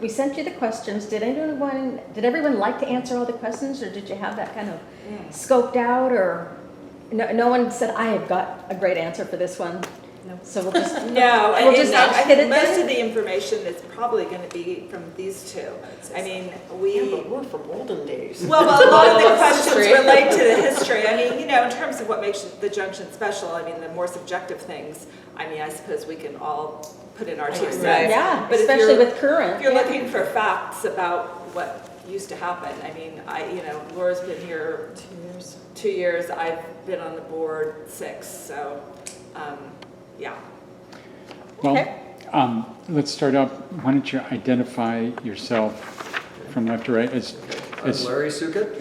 we sent you the questions. Did everyone like to answer all the questions, or did you have that kind of scoped out, or no one said, I have got a great answer for this one? No. So we'll just I hit it think most there? of the information is probably going to be from these two. I mean, But we're from olden days. well, a lot of the That's questions true. relate to the history. I mean, in terms of what makes the junction special, I mean, the more subjective things, I mean, I suppose we can all put in our 2 cents. Yeah, But if especially you're- with current. If you're looking for facts about what used to happen, I mean, Laura's been here 2 years. I've been on the board 6, so, yeah. Well, Okay. let's start out. Why don't you identify yourself from left to right? I'm Larry Sukat.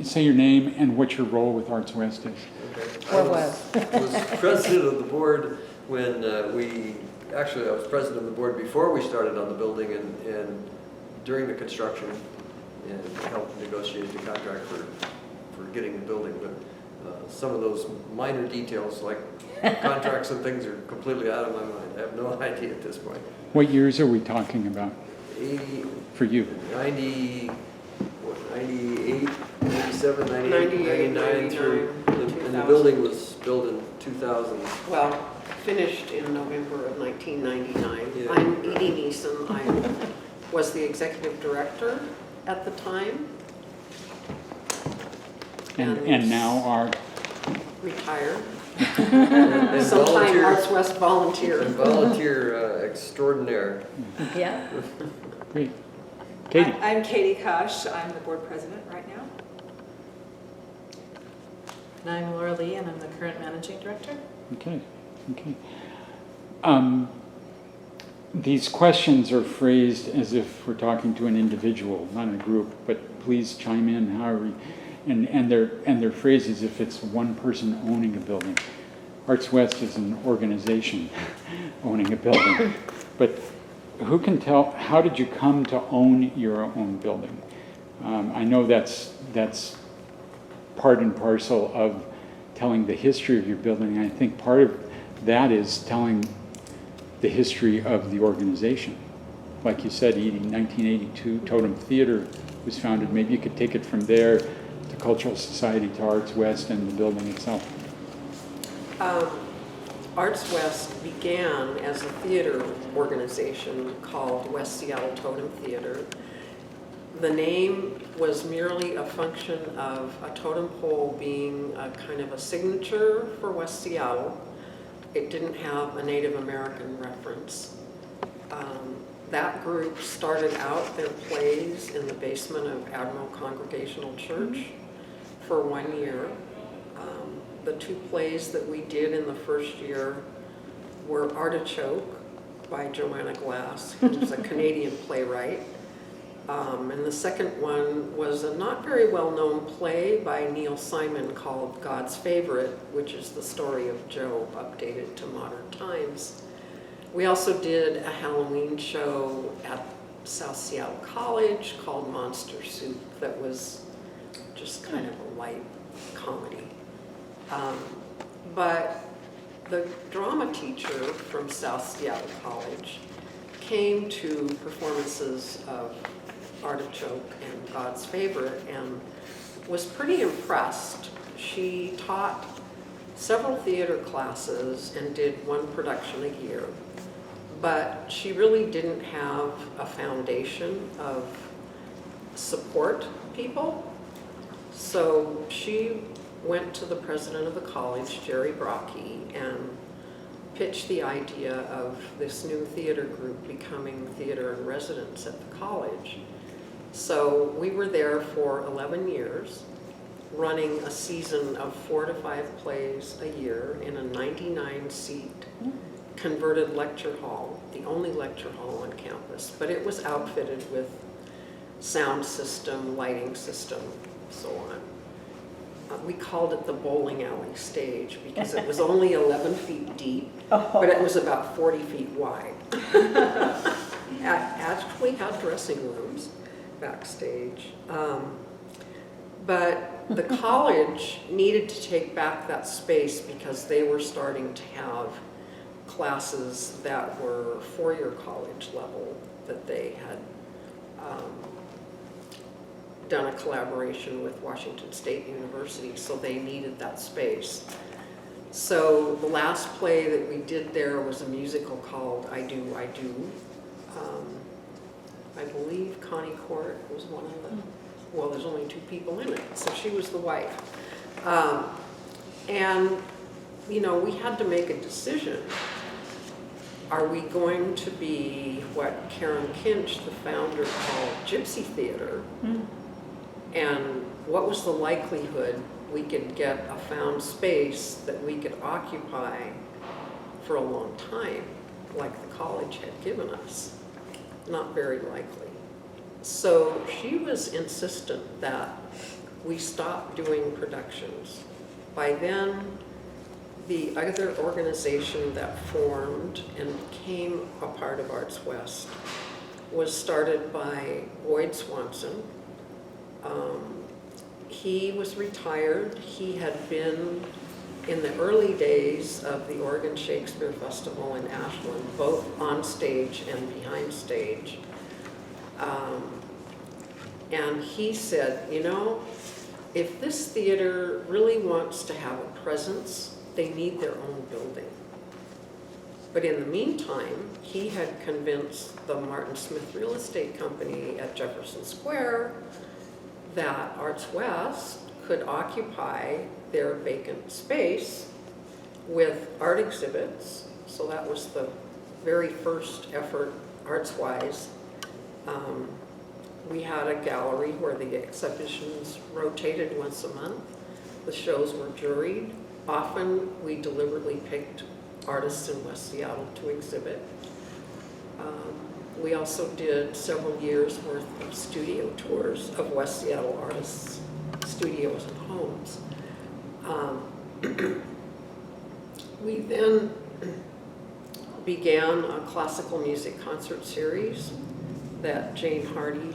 Say your name and what your role with Arts West is. I was president of the board when I was president of the board before we started on the building and during the construction, and helped negotiate the contract for getting the building. But some of those minor details like contracts and things are completely out of my mind. I have no idea at this point. What years are we talking about 80, for you? 90, 98, 97, 98, 99 through, and the building was built in 2000. Well, finished in November of 1999. Yeah. I'm Edie Neeson. I was the executive director at the time. And now are, Retired. And Sometime Arts West volunteer. And volunteer extraordinaire. Yeah. great. Katie? I'm Katie Kosh. I'm the board president right now. And I'm Laura Lee, and I'm the current managing director. Okay. These questions are phrased as if we're talking to an individual, not a group, but please chime in however. And they're phrased as if it's one person owning a building. Arts West is an organization owning a building. But who can tell, how did you come to own your own building? I know that's part and parcel of telling the history of your building. I think part of that is telling the history of the organization. Like you said, Edie, 1982, Totem Theater was founded. Maybe you could take it from there to Cultural Society, to Arts West, and the building itself. Arts West began as a theater organization called West Seattle Totem Theater. The name was merely a function of a totem pole being a kind of a signature for West Seattle. It didn't have a Native American reference. That group started out their plays in the basement of Admiral Congregational Church for 1 year. The 2 plays that we did in the first year were Artichoke by Joanna Glass, who's a Canadian playwright. And the second one was a not very well-known play by Neil Simon called God's Favorite, which is the story of Job updated to modern times. We also did a Halloween show at South Seattle College called Monster Soup that was just kind of a light comedy. But the drama teacher from South Seattle College came to performances of Artichoke and God's Favorite and was pretty impressed. She taught several theater classes and did 1 production a year, but she really didn't have a foundation of support people. So she went to the president of the college, Jerry Brocky, and pitched the idea of this new theater group becoming theater in residence at the college. So we were there for 11 years, running a season of 4 to 5 plays a year in a 99-seat converted lecture hall, the only lecture hall on campus, but it was outfitted with sound system, lighting system, so on. We called it the bowling alley stage because it was only 11 feet deep, but it was about 40 feet wide. Actually had dressing rooms backstage. But the college needed to take back that space because they were starting to have classes that were four-year college level that they had done a collaboration with Washington State University, so they needed that space. So the last play that we did there was a musical called I Do, I Do. I believe Connie Court was one of the, well, there's only two people in it, so she was the wife. And, you know, we had to make a decision. Are we going to be what Karen Kinch, the founder, called Gypsy Theater? And what was the likelihood we could get a found space that we could occupy for a long time, like the college had given us? Not very likely. So she was insistent that we stop doing productions. By then, the other organization that formed and became a part of Arts West was started by Boyd Swanson. He was retired. He had been in the early days of the Oregon Shakespeare Festival in Ashland, both on stage and behind stage. And he said, you know, if this theater really wants to have a presence, they need their own building. But in the meantime, he had convinced the Martin Smith Real Estate Company at Jefferson Square that Arts West could occupy their vacant space with art exhibits. So that was the very first effort arts-wise. We had a gallery where the exhibitions rotated once a month. The shows were juried. Often we deliberately picked artists in West Seattle to exhibit. We also did several years worth of studio tours of West Seattle artists' studios and homes. We then began a classical music concert series that Jane Hardy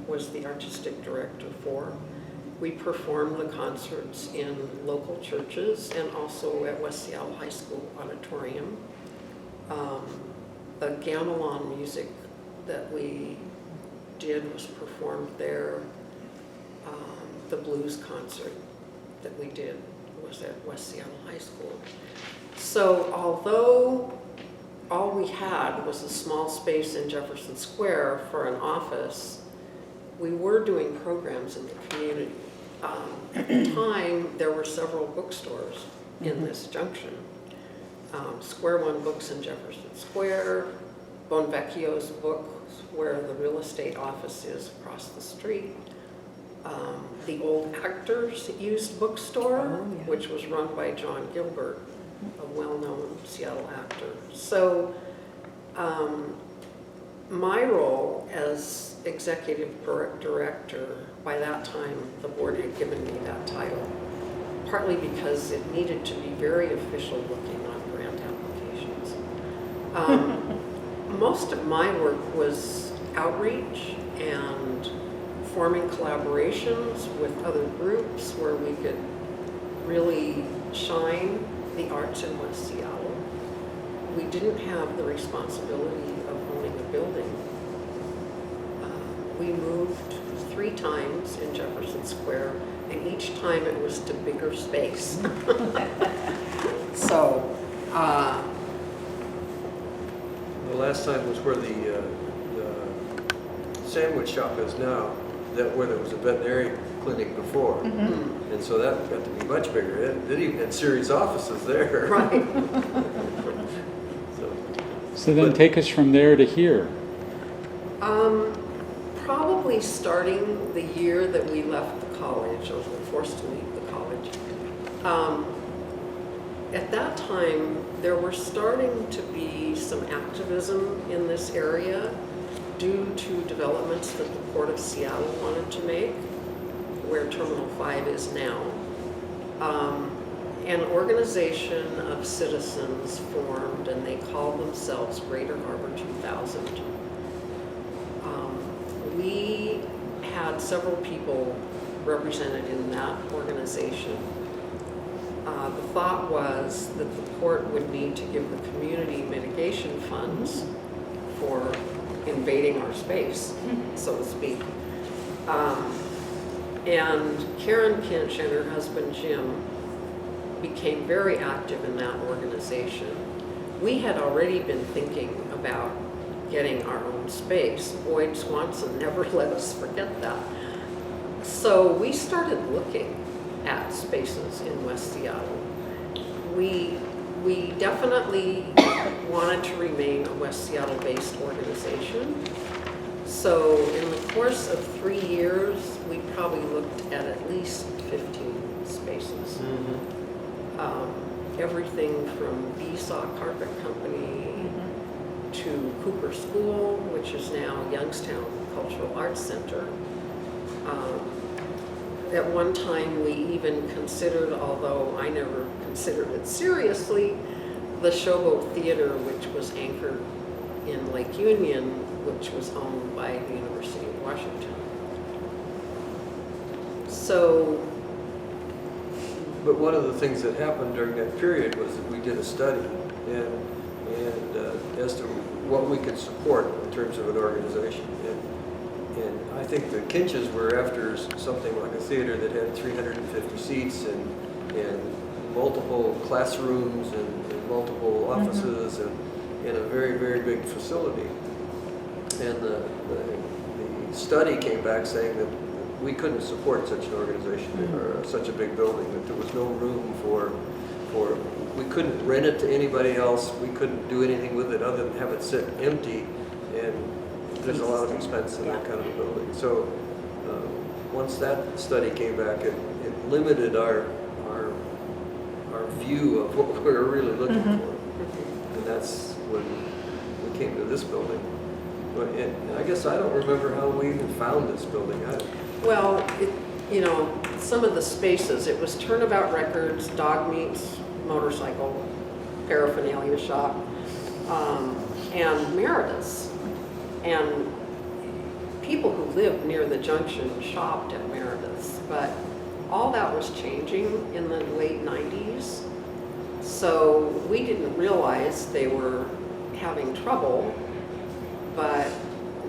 was the artistic director for. We performed the concerts in local churches and also at West Seattle High School Auditorium. The gamelan music that we did was performed there. The blues concert that we did was at West Seattle High School. So although all we had was a small space in Jefferson Square for an office, we were doing programs in the community. At the time, there were several bookstores in this junction. Square One Books in Jefferson Square, Bonvecchio's Books, where the real estate office is across the street. The Old Actors Used Bookstore, which was run by John Gilbert, a well-known Seattle actor. So my role as executive director, by that time the board had given me that title, partly because it needed to be very official looking on grant applications. Most of my work was outreach and forming collaborations with other groups where we could really shine the arts in West Seattle. We didn't have the responsibility of owning a building. We moved 3 times in Jefferson Square, and each time it was to bigger space. So, The last time was where the sandwich shop is now, where there was a veterinary clinic before. And so that got to be much bigger. It even had series offices there. right. So then take us from there to here. Probably starting the year that we left the college, or were forced to leave the college. At that time, there were starting to be some activism in this area due to developments that the Port of Seattle wanted to make, where Terminal 5 is now. An organization of citizens formed, and they called themselves Greater Harbor 2000. We had several people represented in that organization. the thought was that the port would need to give the community mitigation funds for invading our space, so to speak. And Karen Kinch and her husband Jim became very active in that organization. We had already been thinking about getting our own space. Boyd Swanson never let us forget that. So we started looking at spaces in West Seattle. We definitely wanted to remain a West Seattle-based organization. So in the course of 3 years, we probably looked at least 15 spaces. Everything from Esau Carpet Company to Cooper School, which is now Youngstown Cultural Arts Center. At one time, we even considered, although I never considered it seriously, the Showboat Theater, which was anchored in Lake Union, which was owned by the University of Washington. So, But one of the things that happened during that period was that we did a study and as to what we could support in terms of an organization. And I think the Kinches were after something like a theater that had 350 seats and multiple classrooms and multiple offices and a very, very big facility. And the study came back saying that we couldn't support such an organization or such a big building, that there was no room for, we couldn't rent it to anybody else, we couldn't do anything with it other than have it sit empty, and there's a lot of expense in that kind of a building. So once that study came back, it limited our view of what we were really looking for. And that's when we came to this building. And I guess I don't remember how we even found this building. well, you know, some of the spaces, it was Turnabout Records, Dog Meats, Motorcycle, Paraphernalia Shop, and Meredith's. And people who lived near the junction shopped at Meredith's, but all that was changing in the late 90s. So we didn't realize they were having trouble, but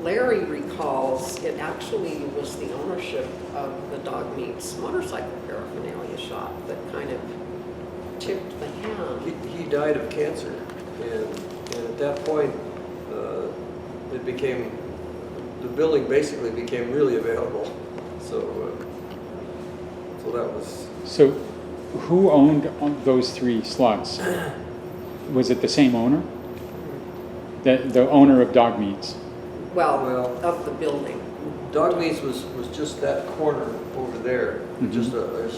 Larry recalls it actually was the ownership of the Dog Meats Motorcycle Paraphernalia Shop that kind of tipped the hand. He died of cancer, and at that point, the building basically became really available. So that was. So who owned those 3 slots? Was it the same owner? The owner of Dog Meats? Well, of the building. Dog Meats was just that corner over there, just a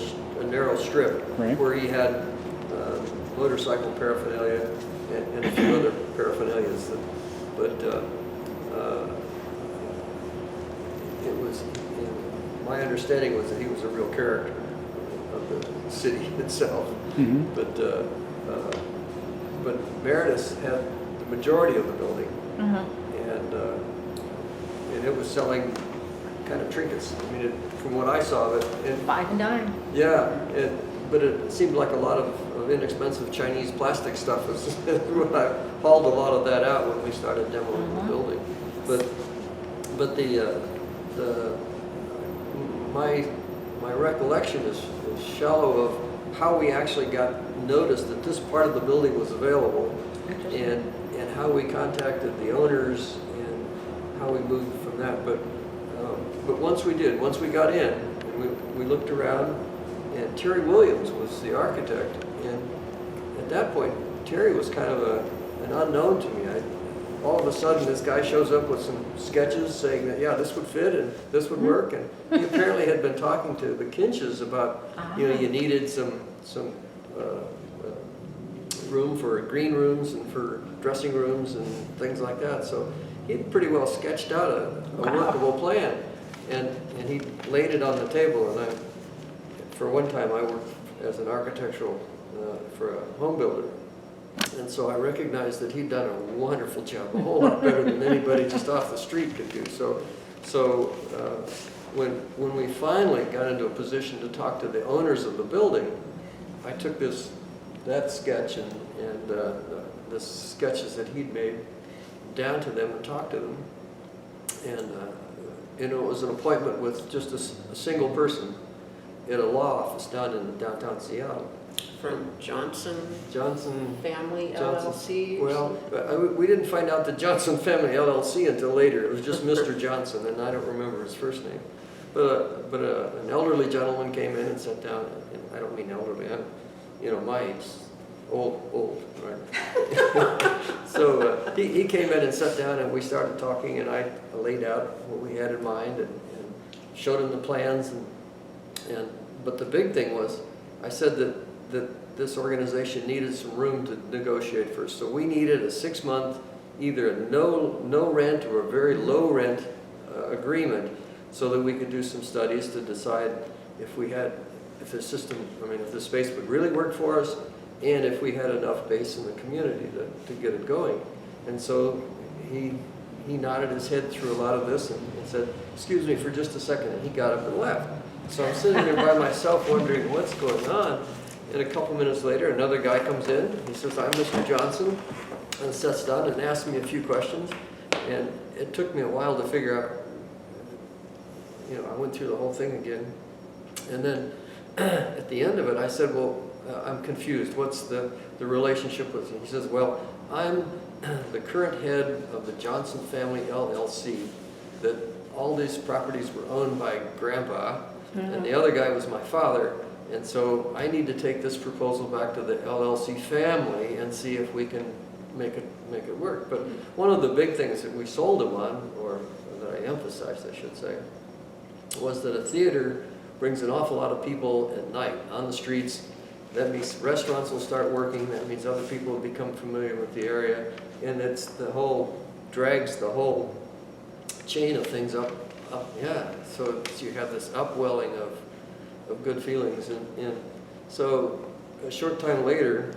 narrow strip, Right. where he had motorcycle paraphernalia and a few other paraphernalias. But it was, my understanding was that he was a real character of the city itself. But Meredith had the majority of the building, and it was selling kind of trinkets. I mean, from what I saw of it, and 5 and dime. yeah, but it seemed like a lot of inexpensive Chinese plastic stuff was when I hauled a lot of that out when we started demoing the building. But my recollection is shallow of how we actually got noticed that this part of the building was available, and how we contacted the owners and how we moved from that. But once we got in, we looked around, and Terry Williams was the architect. And at that point, Terry was kind of an unknown to me. All of a sudden, this guy shows up with some sketches saying that, yeah, this would fit and this would work. And he apparently had been talking to the Kinches about, you needed some room for green rooms and for dressing rooms and things like that. So he had pretty well sketched out a workable plan. And he laid it on the table. And for one time, I worked as an architectural for a home builder. And so I recognized that he'd done a wonderful job, a whole lot better than anybody just off the street could do. So when we finally got into a position to talk to the owners of the building, I took that sketch and the sketches that he'd made down to them and talked to them. And it was an appointment with just a single person at a law office down in downtown Seattle. From Johnson Johnson Family Johnson. LLC? Well, we didn't find out the Johnson Family LLC until later. It was just Mr. Johnson, and I don't remember his first name. But an elderly gentleman came in and sat down. And I don't mean elderly. I'm, my age, old, right? So he came in and sat down, and we started talking, and I laid out what we had in mind and showed him the plans. But the big thing was, I said that this organization needed some room to negotiate first. So we needed a 6-month, either a no rent or a very low rent agreement, so that we could do some studies to decide if the space would really work for us, and if we had enough base in the community to get it going. And so he nodded his head through a lot of this and said, "Excuse me for just a second," and he got up and left. So I'm sitting there by myself wondering what's going on. And a couple minutes later, another guy comes in. He says, "I'm Mr. Johnson," and sits down and asks me a few questions. And it took me a while to figure out, I went through the whole thing again. And then at the end of it, I said, "Well, I'm confused. What's the relationship with you?" He says, "Well, I'm the current head of the Johnson Family LLC, that all these properties were owned by Grandpa, and the other guy was my father. And so I need to take this proposal back to the LLC family and see if we can make it work." But one of the big things that we sold him on, or that I emphasized, I should say, was that a theater brings an awful lot of people at night on the streets. That means restaurants will start working. That means other people will become familiar with the area, and drags the whole chain of things up. Yeah. So you have this upwelling of good feelings, and so a short time later,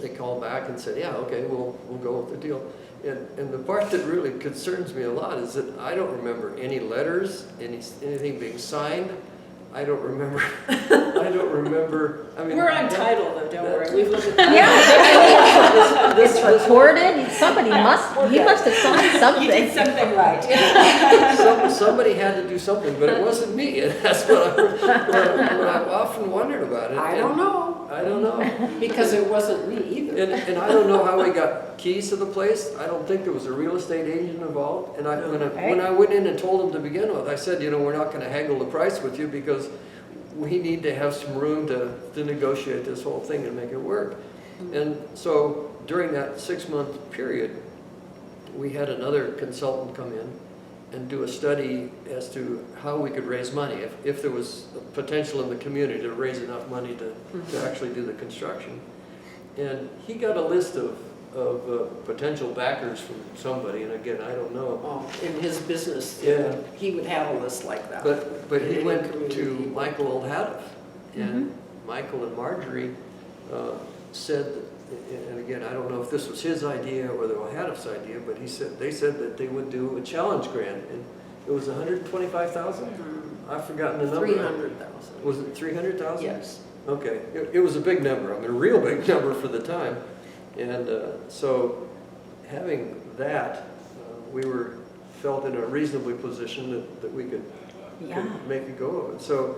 they called back and said, "Yeah, okay, we'll go with the deal." And the part that really concerns me a lot is that I don't remember any letters, anything being signed. I don't remember. I mean, We're on title though, don't worry. We've looked at that. Yeah, it's recorded. He must have signed You something. did something right. Somebody had to do something, but it wasn't me. And that's what I've often wondered about it. I don't know. Because it wasn't me either. And I don't know how we got keys to the place. I don't think there was a real estate agent involved. And when I went in and told them to begin with, I said, we're not going to haggle the price with you because we need to have some room to negotiate this whole thing and make it work. And so during that 6-month period, we had another consultant come in and do a study as to how we could raise money, if there was potential in the community to raise enough money to actually do the construction. And he got a list of potential backers from somebody, and again, I don't know. Oh, in his business, Yeah. he would have a list like that. But he In went the community. to Michael Oldhadov, and Michael and Marjorie said, and again, I don't know if this was his idea or the Oldhadov's idea, but they said that they would do a challenge grant, and it was $125,000. I've forgotten the number. 300,000. Was it 300,000? Yes. Okay, it was a big number. I mean, a real big number for the time, and so having that, we felt in a reasonably position that we could make a go of it. So.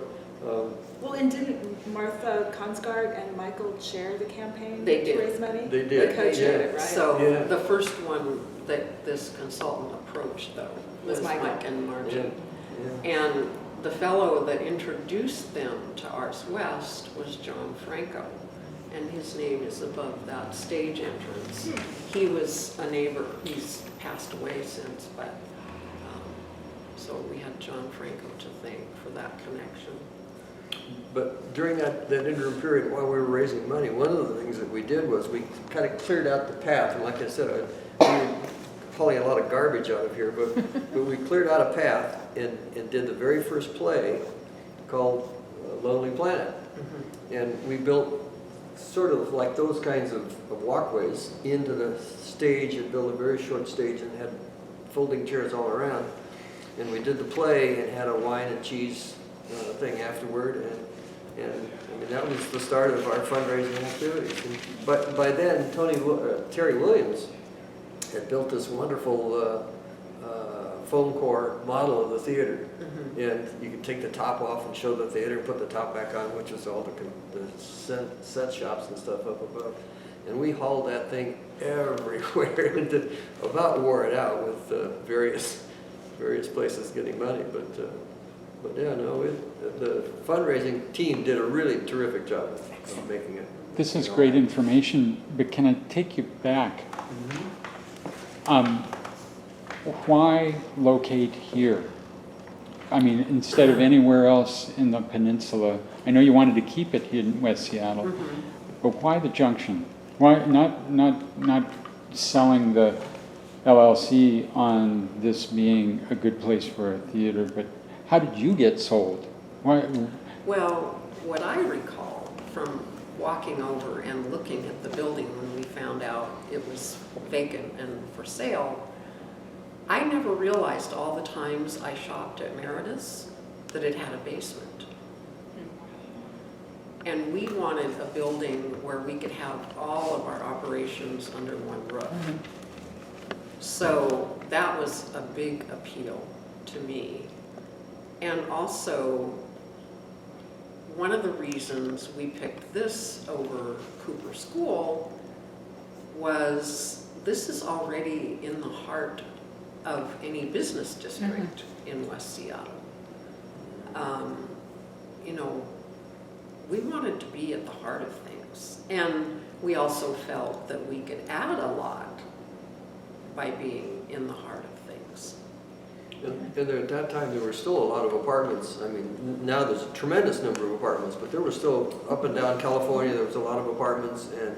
Well, and didn't Martha Konsgaard and Michael chair the campaign They did. to raise money? They did. They co-chaired it, right? So Yeah. the first one that this consultant approached, though, was Was Michael. Mike and Margie. Yeah. And the fellow that introduced them to Arts West was John Franco, and his name is above that stage entrance. He was a neighbor. He's passed away since, but so we had John Franco to thank for that connection. But during that interim period while we were raising money, one of the things that we did was we kind of cleared out the path. And like I said, we were hauling a lot of garbage out of here, but we cleared out a path and did the very first play called Lonely Planet. And we built sort of like those kinds of walkways into the stage, and built a very short stage and had folding chairs all around. And we did the play and had a wine and cheese thing afterward, And I mean, that was the start of our fundraising activities. But by then, Terry Williams had built this wonderful foam core model of the theater. And you could take the top off and show the theater, put the top back on, which is all the set shops and stuff up above. And we hauled that thing everywhere and about wore it out with various places getting money. But yeah, no, the fundraising team did a really terrific job of making it. This is great information, but can I take you back? Why locate here? I mean, instead of anywhere else in the peninsula? I know you wanted to keep it here in West Seattle, but why the junction? Why not selling the LLC on this being a good place for a theater, but how did you get sold? Why? Well, what I recall from walking over and looking at the building when we found out it was vacant and for sale, I never realized all the times I shopped at Meritus that it had a basement. And we wanted a building where we could have all of our operations under one roof. So that was a big appeal to me. And also, one of the reasons we picked this over Cooper School was this is already in the heart of any business district in West Seattle. You know, we wanted to be at the heart of things. And we also felt that we could add a lot by being in the heart of things. And at that time, there were still a lot of apartments. I mean, now there's a tremendous number of apartments, but there were still, up and down California, there was a lot of apartments, and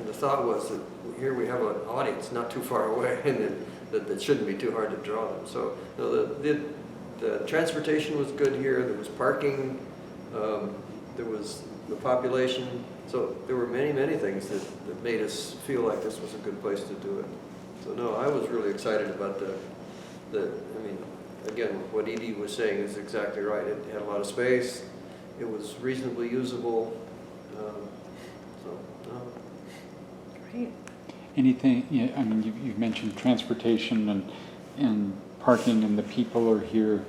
the thought was that here we have an audience not too far away, and that shouldn't be too hard to draw them. So you know, the transportation was good here, there was parking, there was the population, so there were many things that made us feel like this was a good place to do it. So no, I was really excited about I mean, again, what Edie was saying is exactly right. It had a lot of space, it was reasonably usable, so no. Great. Anything, yeah, I mean, you've mentioned transportation and parking and the people are here.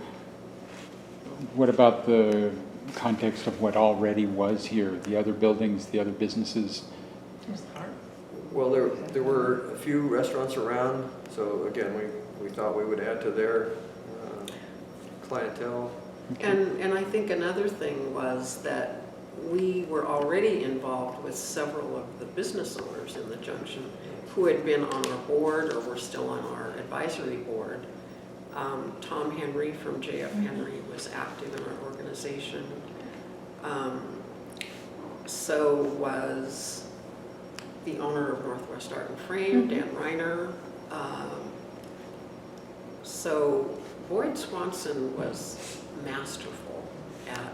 What about the context of what already was here, the other buildings, the other businesses? Well, there were a few restaurants around, so again, we thought we would add to their clientele. Okay. And I think another thing was that we were already involved with several of the business owners in the junction who had been on our board or were still on our advisory board. Tom Henry from J.F. Henry was active in our organization. So was the owner of Northwest Art and Frame, Dan Reiner. So Boyd Swanson was masterful at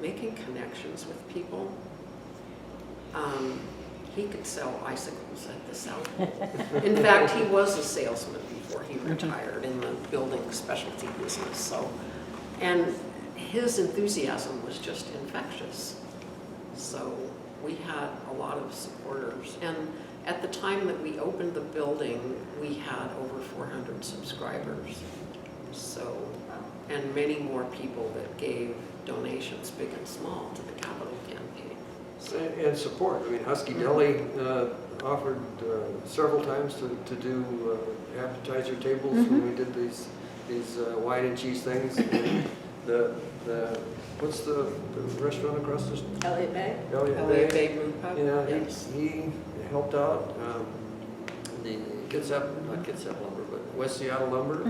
making connections with people. He could sell icicles at the South. In fact, he was a salesman before he retired in the building specialty business. So, and his enthusiasm was just infectious. So we had a lot of supporters. And at the time that we opened the building, we had over 400 subscribers. So, and many more people that gave donations, big and small, to the capital campaign. And support. I mean, Husky Deli offered several times to do appetizer tables when we did these wine and cheese things. And what's the restaurant across the street? Elliott Bay? Elliott Bay Brew Pub? Yeah, Yes. he helped out. The not Kitsap Lumber, but West Seattle Lumber.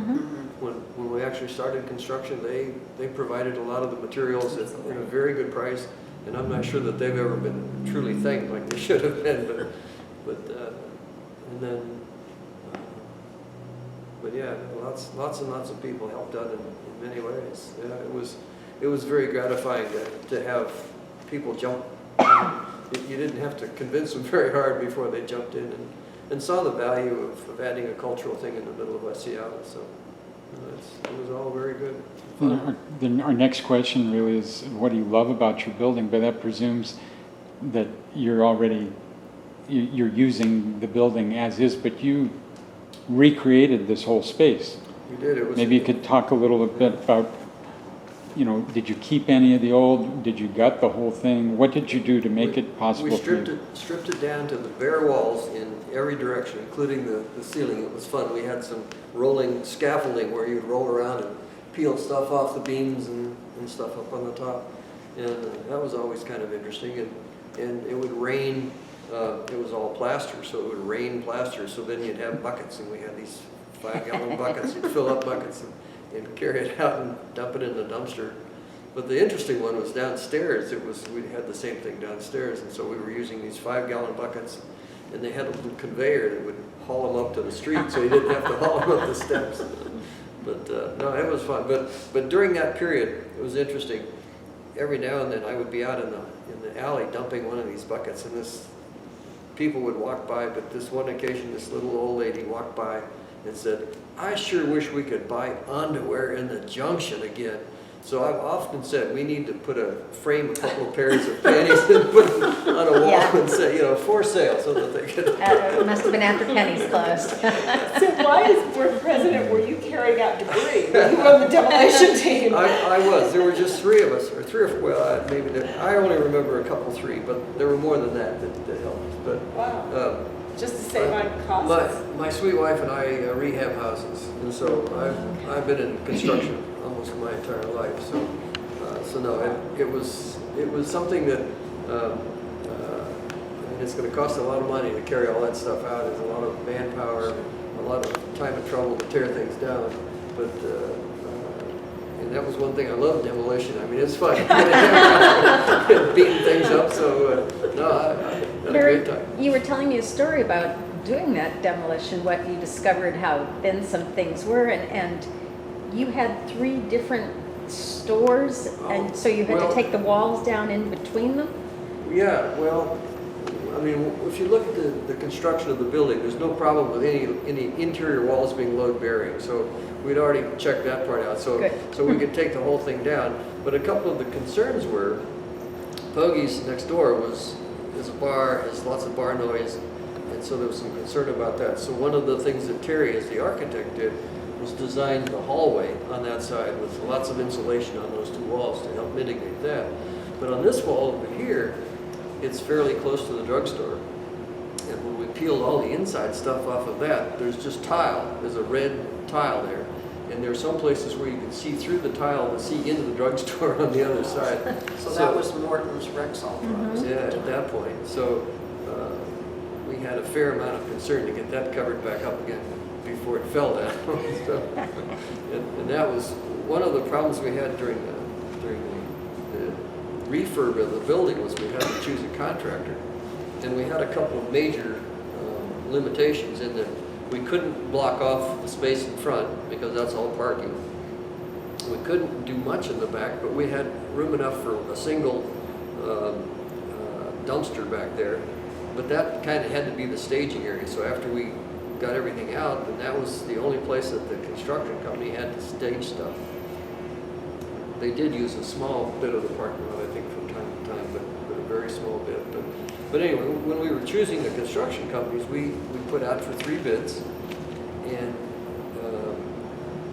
When we actually started construction, they provided a lot of the materials at a very good price. And I'm not sure that they've ever been truly thanked like they should have been, but yeah, lots and lots of people helped out in many ways. Yeah, it was very gratifying to have people jump. You didn't have to convince them very hard before they jumped in and saw the value of adding a cultural thing in the middle of West Seattle. So It was all very good. Then our next question really is, what do you love about your building? But that presumes that you're using the building as is, but you recreated this whole space. We did. It was Maybe you could talk a little bit about, did you keep any of the old? Did you gut the whole thing? What did you do to make it possible We for you? stripped it down to the bare walls in every direction, including the ceiling. It was fun. We had some rolling scaffolding where you'd roll around and peel stuff off the beams and stuff up on the top. And that was always kind of interesting. And it would rain. It was all plaster, so it would rain plaster. So then you'd have buckets, and we had these 5-gallon buckets. You'd fill up buckets and carry it out and dump it in the dumpster. But the interesting one was downstairs. We had the same thing downstairs, and so we were using these 5-gallon buckets, and they had a little conveyor that would haul them up to the street, so you didn't have to haul them up the steps. But no, it was fun. But during that period, it was interesting. Every now and then, I would be out in the alley dumping one of these buckets, and people would walk by. But this one occasion, this little old lady walked by and said, "I sure wish we could buy underwear in the Junction again." So I've often said we need to frame a couple of pairs of panties and put them on a wall and say, for sale, so that they could. It must have been after Penny's closed. So why, for president, were you carrying out debris? Were you on the demolition team? I was. There were just 3 of us, or 3 or 4. Well, maybe I only remember a couple, 3, but there were more than that helped. But wow. Just to save on costs. My sweet wife and I rehab houses, and so I've been in construction almost my entire life. So no, it was something that it's going to cost a lot of money to carry all that stuff out. There's a lot of manpower, a lot of time and trouble to tear things down. But and that was one thing I loved, demolition. I mean, it's fun beating things up. So no, I had a great time. You were telling me a story about doing that demolition, what you discovered, how thin some things were, and you had 3 different stores, and so you had to take the walls down in between them? Yeah, well, I mean, if you look at the construction of the building, there's no problem with any interior walls being load bearing. So we'd already checked that part out. So we could take the whole thing down. But a couple of the concerns were, Pogies next door is a bar, has lots of bar noise, and so there was some concern about that. So one of the things that Terry, as the architect, did was design the hallway on that side with lots of insulation on those 2 walls to help mitigate that. But on this wall over here, it's fairly close to the drugstore. And when we peeled all the inside stuff off of that, there's just tile. There's a red tile there. And there are some places where you can see through the tile to see into the drugstore on the other side. So that was Morton's Rexall drugs. Yeah, at that point. So we had a fair amount of concern to get that covered back up again before it fell down. So, and that was one of the problems we had during the refurb of the building, was we had to choose a contractor. And we had a couple of major limitations in that we couldn't block off the space in front because that's all parking. We couldn't do much in the back, but we had room enough for a single dumpster back there. But that kind of had to be the staging area. So after we got everything out, then that was the only place that the construction company had to stage stuff. They did use a small bit of the parking lot, I think, from time to time, but a very small bit. But anyway, when we were choosing the construction companies, we put out for 3 bids, and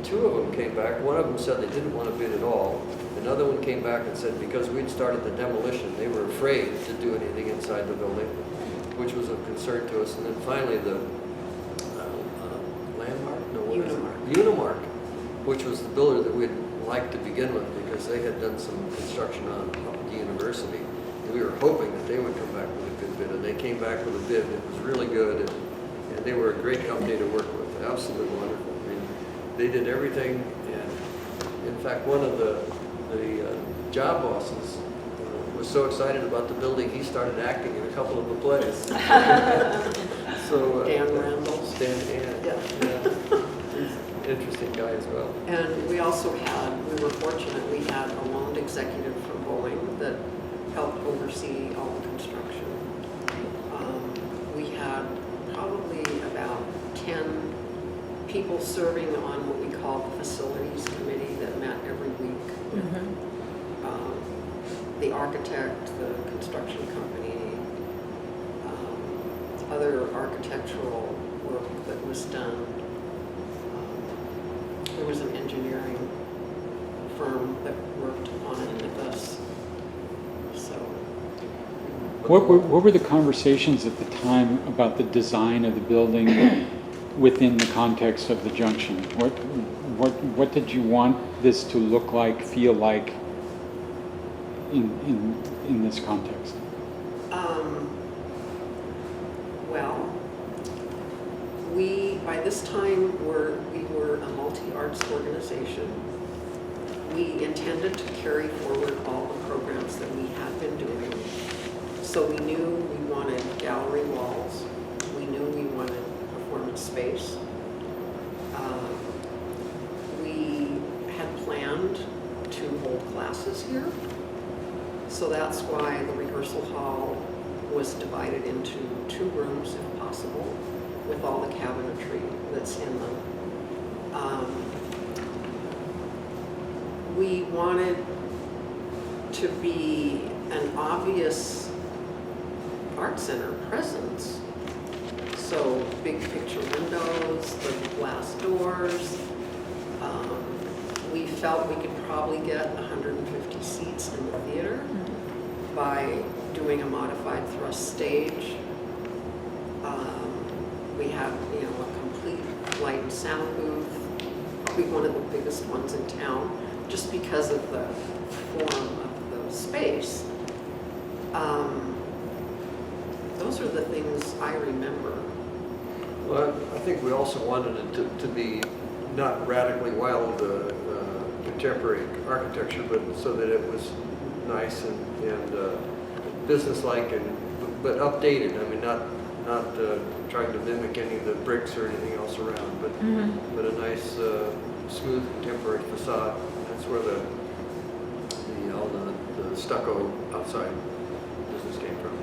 2 of them came back. One of them said they didn't want to bid at all. Another one came back and said because we'd started the demolition, they were afraid to do anything inside the building, which was of concern to us. And then finally the Unimark, which was the builder that we'd liked to begin with because they had done some construction on the university. And we were hoping that they would come back with a good bid, and they came back with a bid that was really good, and they were a great company to work with, absolutely wonderful. I mean, they did everything, and in fact, one of the job bosses was so excited about the building, he started acting in a couple of the plays. So Dan Randall. Yeah. Interesting guy as well. And we were fortunate, we had a loan executive from Boeing that helped oversee all the construction. We had probably about 10 people serving on what we call the facilities committee that met every week. The architect, the construction company, other architectural work that was done. There was an engineering firm that worked on it with us. So, What were the conversations at the time about the design of the building within the context of the junction? What did you want this to look like, feel like in this context? well, by this time, we were a multi-arts organization. We intended to carry forward all the programs that we had been doing. So we knew we wanted gallery walls. We knew we wanted performance space. We had planned to hold classes here. So that's why the rehearsal hall was divided into 2 rooms, if possible, with all the cabinetry that's in them. We wanted to be an obvious art center presence. So big picture windows, the glass doors. We felt we could probably get 150 seats in the theater by doing a modified thrust stage. We have, a complete light and sound booth, probably one of the biggest ones in town, just because of the form of the space. Those are the things I remember. Well, I think we also wanted it to be not radically wild contemporary architecture, but so that it was nice and businesslike but updated. I mean, not trying to mimic any of the bricks or anything else around, but a nice smooth contemporary facade. That's where all the stucco outside business came from.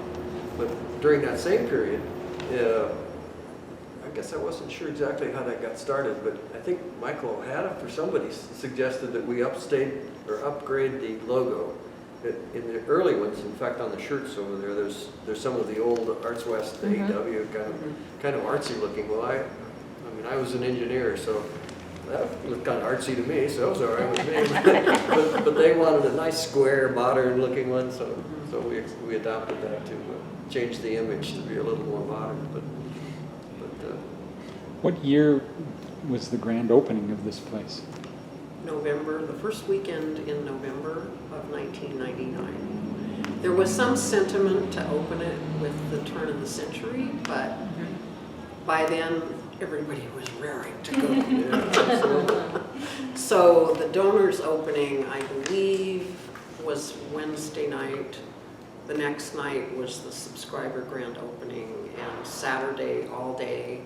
But during that same period, I guess I wasn't sure exactly how that got started, but I think Michael O'Hara or somebody suggested that we upgrade the logo. In the early ones, in fact, on the shirts over there's some of the old Arts West, the AW kind of artsy looking. Well, I mean, I was an engineer, so that looked kind of artsy to me, so it was all right with me. but they wanted a nice square, modern looking one, so we adopted that to change the image to be a little more modern. But What year was the grand opening of this place? November, the first weekend in November of 1999. There was some sentiment to open it with the turn of the century, but by then everybody was raring to go. yeah, So the donors opening, I believe, was Wednesday night. The next night was the subscriber grand opening, and Saturday all day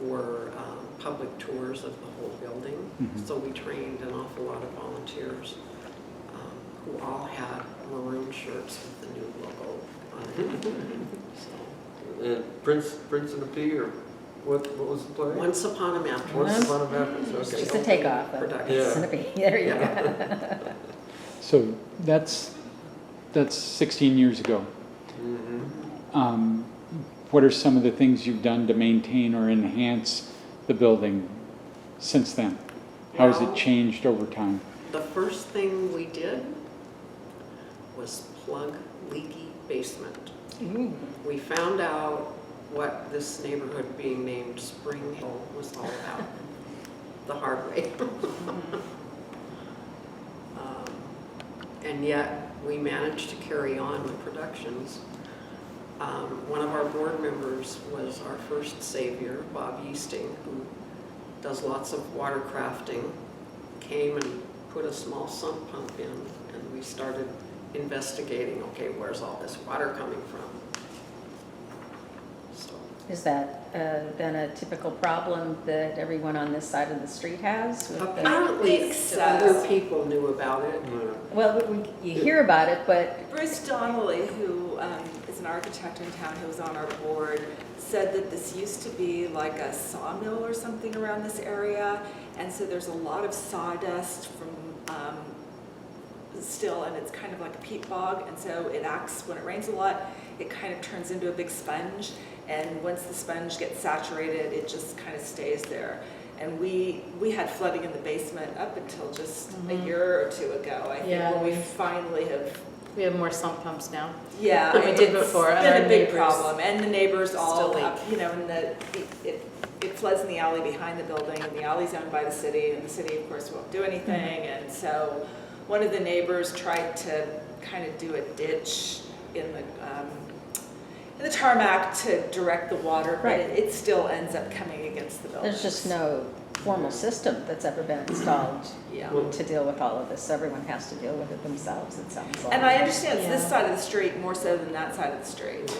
were public tours of the whole building. So we trained an awful lot of volunteers who all had maroon shirts with the new logo on it. So, and Prince and the Pea, or what was the play? Once Upon a Mattress. Once Upon a Mattress. It's Okay. just a takeoff of Production. Snippy. There you go. So that's 16 years ago. What are some of the things you've done to maintain or enhance the building since then? How has it changed over time? The first thing we did was plug leaky basement. We found out what this neighborhood being named Spring Hill was all about, the hard way. And yet we managed to carry on with productions. One of our board members was our first savior, Bob Yeasting, who does lots of watercrafting, came and put a small sump pump in, and we started investigating, okay, where's all this water coming from? So Is that then a typical problem that everyone on this side of the street has? With the, Apparently, think so. other people knew about it. well, you hear about it, but Bruce Donnelly, who is an architect in town who was on our board, said that this used to be like a sawmill or something around this area, and so there's a lot of sawdust from still, and it's kind of like a peat bog, and so it acts, when it rains a lot, it kind of turns into a big sponge, and once the sponge gets saturated, it just kind of stays there. And we had flooding in the basement up until just a year or two ago, I think, Yeah. when we finally have. We have more sump pumps now. Yeah, than we did it's before, and been our a big neighbors problem, and the neighbors all, still leak. you know, and it floods in the alley behind the building, and the alley's owned by the city, and the city, of course, won't do anything, and so one of the neighbors tried to kind of do a ditch in the tarmac to direct the water, but Right. it still ends up coming against the building. there's just no formal system that's ever been installed Yeah. to deal with all of this. Everyone has to deal with it themselves, it sounds like. And I understand it's this Yeah. side of the street more so than that side of the street.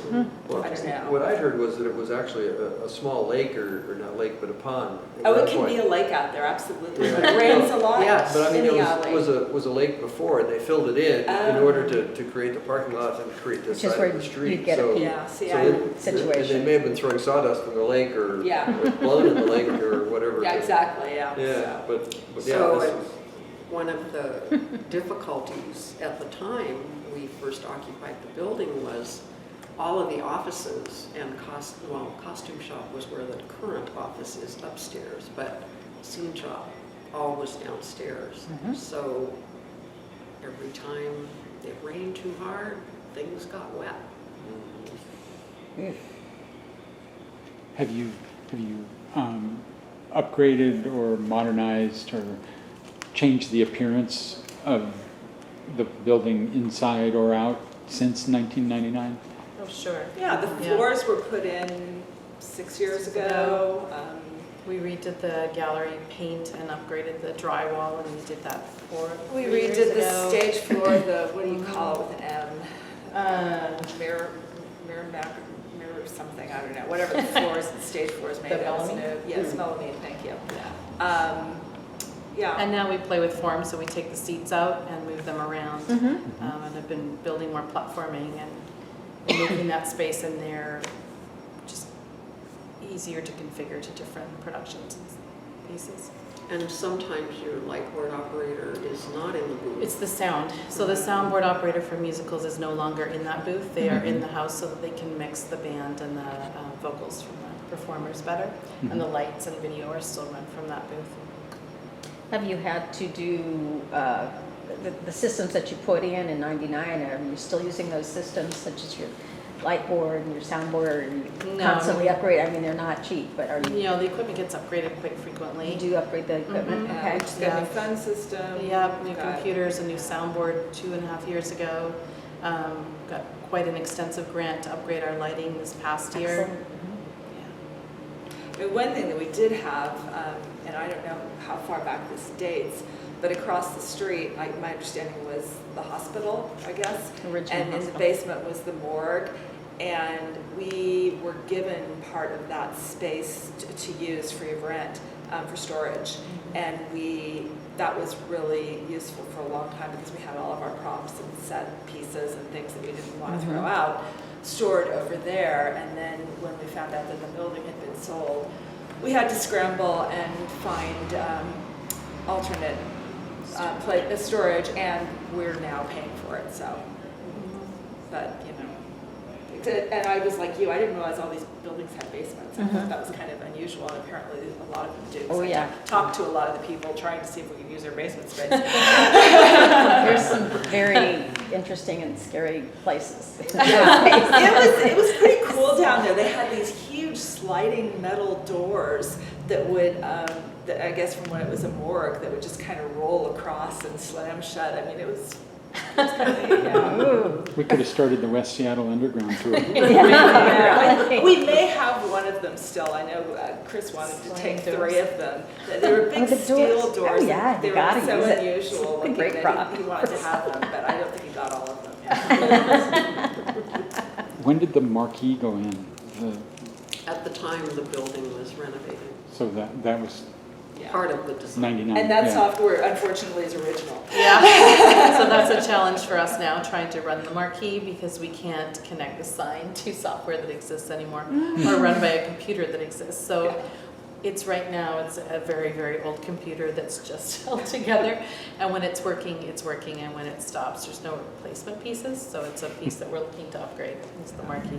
Well, I don't know. what I heard was that it was actually a small lake, or not lake, but a pond. Oh, it That's can why- be a lake out there, absolutely. Yeah. When it rains a lot Yes. But I mean, in the it alley. was a lake before, and they filled it in Oh. order to create the parking lots and create this Which is side where of the street. you'd get a So- peak Yeah, see, so I, then- And situation. they may have been throwing sawdust in the lake, or Yeah. or blood in the lake, or whatever. yeah, to- exactly, yeah. Yeah, but yeah, So this it- was, one of the difficulties at the time we first occupied the building was all of the offices and costume shop was where the current office is upstairs, but scene shop all was downstairs. Mhm. So every time it rained too hard, things got wet. Have you upgraded or modernized or changed the appearance of the building inside or out since 1999? Oh, sure. Yeah, the Yeah. floors were put in 6 years ago. We redid the gallery paint and upgraded the drywall, and we did that We 3 years redid the ago. stage floor, the, what do you call it with an M? Uh, Mirror something, I don't know, whatever the floors, the stage floors made. The that was melamine? new. Yes, melamine, thank you. Yeah. Yeah. And now we play with form, so we take the seats out and move them around. Mhm. And I've been building more platforming and making that space in there just easier to configure to different productions and pieces. And sometimes your light board operator is not in the booth. It's the sound. So the soundboard operator for musicals is no longer in that booth. They are in the house so that they can mix the band and the vocals from the performers better. And the lights and video are still run from that booth. Have you had to do the systems that you put in '99? Are you still using those systems, such as your light board and your soundboard? Are you No. constantly upgrade? I mean, they're not cheap, but are You you? know, the equipment gets upgraded quite frequently. You do upgrade the equipment? Mhm. Yeah, we Okay. just got a new phone system. Yep, new We've got- computers, a new soundboard 2.5 years ago. Got quite an extensive grant to upgrade our lighting this past year. Excellent. I mean, one thing that we did have, and I don't know how far back this dates, but across the street, my understanding was the hospital, I guess. Original And in the hospital. basement was the morgue. And we were given part of that space to use free of rent for storage. And that was really useful for a long time because we had all of our props and set pieces and things that we didn't want to throw out stored over there. And then when we found out that the building had been sold, we had to scramble and find alternate storage, and we're now paying for it, so. But, you know, and I was like you, I didn't realize all these buildings had basements. I thought that was kind of unusual, and apparently a lot of them do. Oh, So I yeah. talked to a lot of the people trying to see if we could use their basement space. There's some very interesting and scary places. It was pretty cool down there. They had these huge sliding metal doors that would, that I guess from when it was a morgue, that would just kind of roll across and slam shut. I mean, it was kind of neat, yeah. Ooh. We could have started the West Seattle Underground tour. Yeah, we may have one of them still. I know Chris wanted to take Sliding 3 doors. of them. They were big Oh, the steel doors. doors. Oh, yeah, They you were gotta so use it. unusual It's a looking great that prop. he wanted to have them, but I don't think he got all of them. When did the marquee go in? at the time the building was renovated, So that was Yeah. part of the design. 99. And that yeah. software unfortunately is original. Yeah, so that's a challenge for us now, trying to run the marquee, because we can't connect the sign to software that exists anymore, or run by a computer that exists. So it's right now, it's a very, very old computer that's just held together, and when it's working, and when it stops, there's no replacement pieces, so it's a piece that we're looking to upgrade, is the marquee.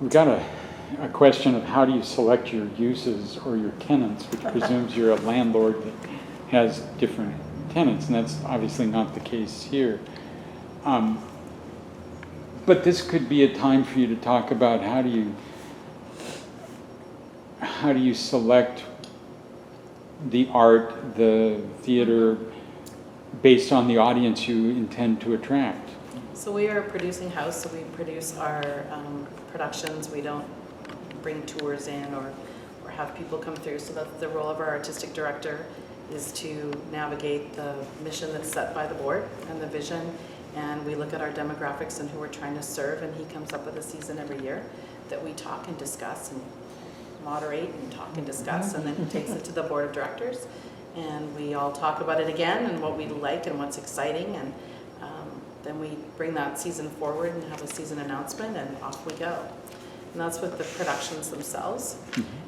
We've got a question of how do you select your uses or your tenants, which presumes you're a landlord that has different tenants, and that's obviously not the case here. But this could be a time for you to talk about how do you select the art, the theater, based on the audience you intend to attract. So we are a producing house, so we produce our productions. We don't bring tours in or have people come through. So that's the role of our artistic director, is to navigate the mission that's set by the board and the vision. And we look at our demographics and who we're trying to serve, and he comes up with a season every year that we talk and discuss and moderate and talk and discuss, and then he takes it to the board of directors, and we all talk about it again and what we like and what's exciting, and then we bring that season forward and have a season announcement, and off we go. And that's with the productions themselves.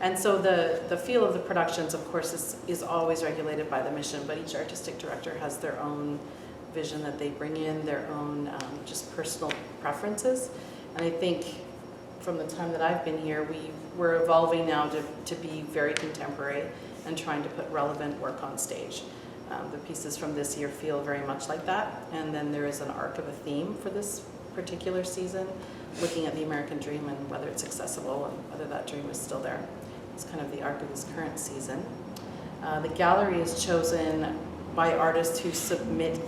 And so the feel of the productions, of course, is always regulated by the mission, but each artistic director has their own vision that they bring in, their own just personal preferences. And I think from the time that I've been here, we're evolving now to be very contemporary and trying to put relevant work on stage. The pieces from this year feel very much like that. And then there is an arc of a theme for this particular season, looking at the American dream and whether it's accessible and whether that dream is still there. It's kind of the arc of this current season. The gallery is chosen by artists who submit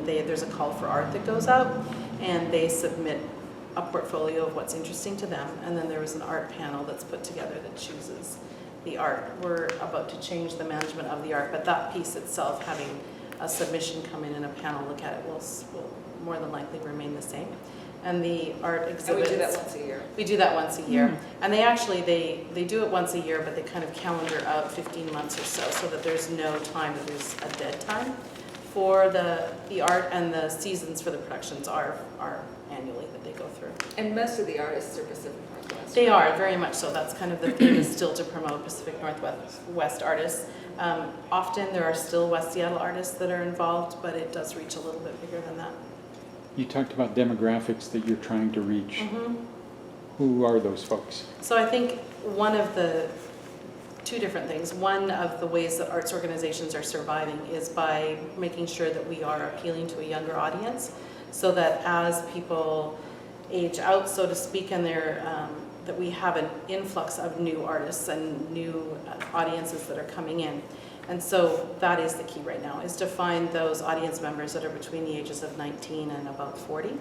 there's a call for art that goes out, and they submit a portfolio of what's interesting to them, and then there is an art panel that's put together that chooses the art. We're about to change the management of the art, but that piece itself, having a submission come in and a panel look at it, will more than likely remain the same. And the art exhibits. And we do that once a year. We do that once a year. And they actually, they do it once a year, but they kind of calendar out 15 months or so that there's no time, that there's a dead time for the art, and the seasons for the productions are annually that they go through. And most of the artists are Pacific Northwest. They are, very much so. That's kind of the theme, is still to promote Pacific Northwest artists. Often there are still West Seattle artists that are involved, but it does reach a little bit bigger than that. You talked about demographics that you're trying to reach. Who are those folks? So I think one of the two different things. One of the ways that arts organizations are surviving is by making sure that we are appealing to a younger audience, so that as people age out, so to speak, and that we have an influx of new artists and new audiences that are coming in. And so that is the key right now, is to find those audience members that are between the ages of 19 and about 40,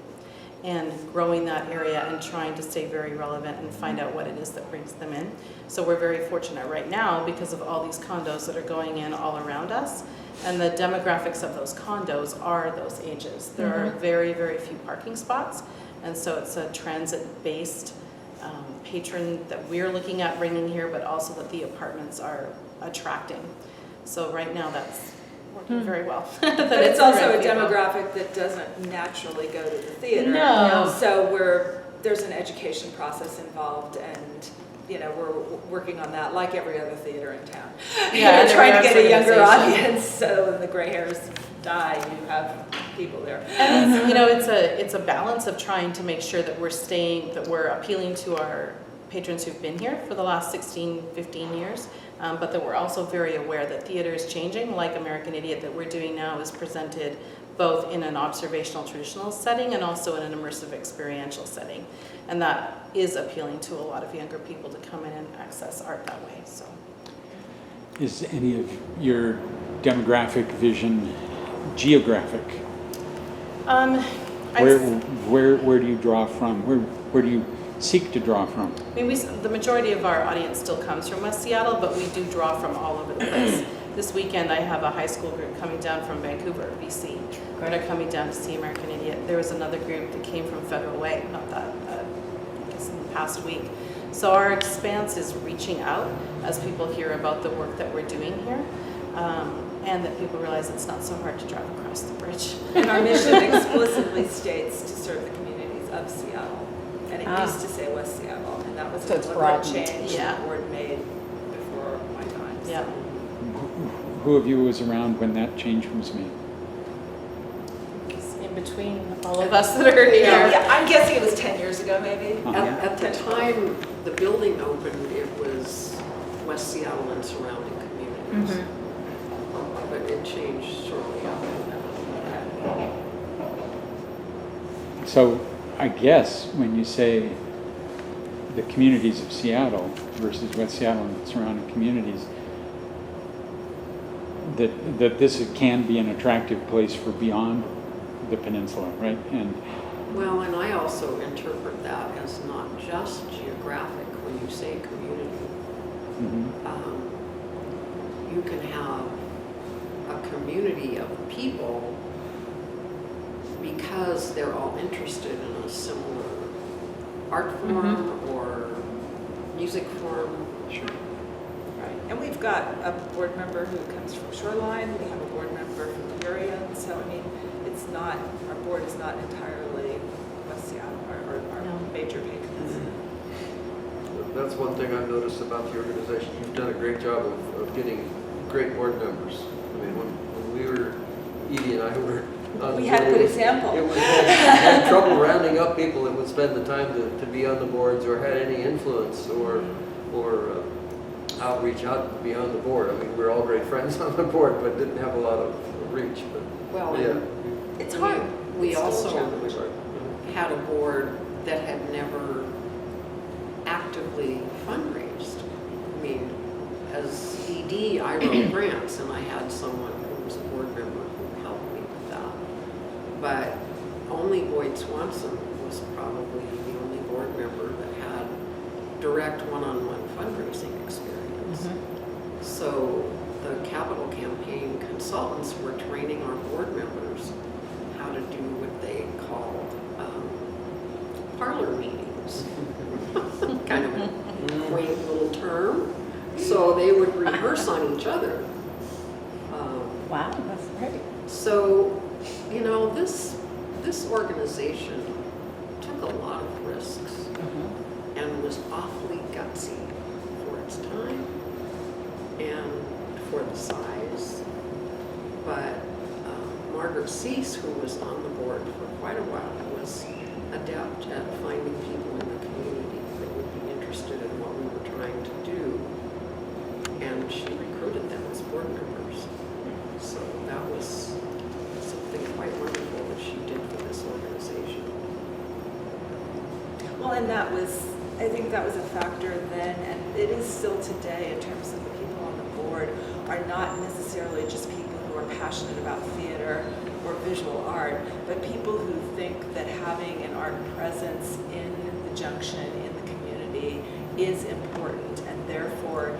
and growing that area and trying to stay very relevant and find out what it is that brings them in. So we're very fortunate right now because of all these condos that are going in all around us, and the demographics of those condos are those ages. There are very, very few parking spots, and so it's a transit-based patron that we're looking at bringing here, but also that the apartments are attracting. So right now that's working very well. But it's also a demographic that doesn't naturally go to the theater. No. So there's an education process involved, and we're working on that like every other theater in town. Yeah, We're trying to get a younger organization. audience, so when the gray hairs die, you have people there. And it's a balance of trying to make sure that we're appealing to our patrons who've been here for the last 16, 15 years, but that we're also very aware that theater is changing. Like American Idiot that we're doing now is presented both in an observational traditional setting and also in an immersive experiential setting. And that is appealing to a lot of younger people to come in and access art that way. So, Is any of your demographic vision geographic? Where do you draw from? Where do you seek to draw from? I mean, the majority of our audience still comes from West Seattle, but we do draw from all over the place. This weekend I have a high school group coming down from Vancouver, BC, that are coming down to see American Idiot. There was another group that came from Federal Way, not that, I guess in the past week. So our expanse is reaching out as people hear about the work that we're doing here, and that people realize it's not so hard to drive across the bridge. And our mission explicitly states to serve the communities of Seattle. And it used to say West Seattle, and that was So a it's deliberate broadened. change Yeah. the board made before my time. so. Yeah. Who of you was around when that change was made? It's in between all of us that are here. Yeah, I'm guessing it was 10 years ago, maybe. At the time the building opened, it was West Seattle and surrounding communities. But it changed shortly after that. So I guess when you say the communities of Seattle versus West Seattle and surrounding communities, that this can be an attractive place for beyond the peninsula, right? And Well, and I also interpret that as not just geographic when you say community. You can have a community of people because they're all interested in a similar art form or music form. sure. Right. And we've got a board member who comes from Shoreline, we have a board member from Burien, so I mean, it's not, our board is not entirely West Seattle, or our No. major patrons. That's one thing I've noticed about the organization. You've done a great job of getting great board members. I mean, when we were, Edie and I were on the We had a board, good it was- example. It was, we had trouble rounding up people that would spend the time to be on the boards or had any influence or outreach out beyond the board. I mean, we're all great friends on the board, but didn't have a lot of reach. But Well, yeah, It's hard. we It's still also challenging. it's hard. had a board that had never actively fundraised. I mean, as ED, I wrote grants and I had someone who was a board member who helped me with that. But only Boyd Swanson was probably the only board member that had direct one-on-one fundraising experience. So the capital campaign consultants were training our board members how to do what they called parlor meetings. Kind of a quaint little term. So they would rehearse on each other. Wow, that's great. So, you know, this organization took a lot of risks and was awfully gutsy for its time and for the size. But Margaret Cease, who was on the board for quite a while, was adept at finding people in the community that would be interested in what we were trying to do. And she recruited them as board members. So that was something quite wonderful that she did for this organization. Well, and that was, I think that was a factor then, and it is still today in terms of the people on the board are not necessarily just people who are passionate about theater or visual art, but people who think that having an art presence in the junction, in the community, is important, and therefore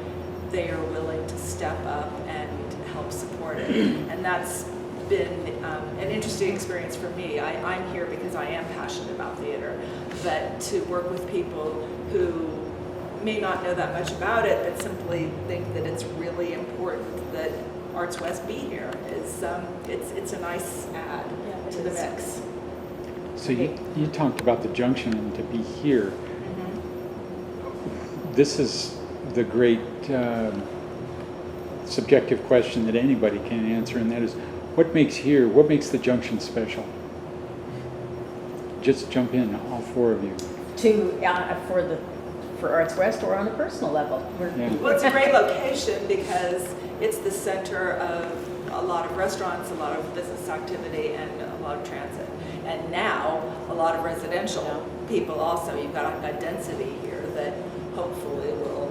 they are willing to step up and help support it. And that's been an interesting experience for me. I'm here because I am passionate about theater, but to work with people who may not know that much about it, but simply think that it's really important that Arts West be here is it's a nice add Yeah, it to the is. mix. So you talked about the junction and to be here. This is the great subjective question that anybody can answer, and that is, what makes the junction special? Just jump in, all four of you. For Arts West or on a personal level. Yeah. Well, it's a great location because it's the center of a lot of restaurants, a lot of business activity, and a lot of transit. And now, a lot of residential people also. You've got a density here that hopefully will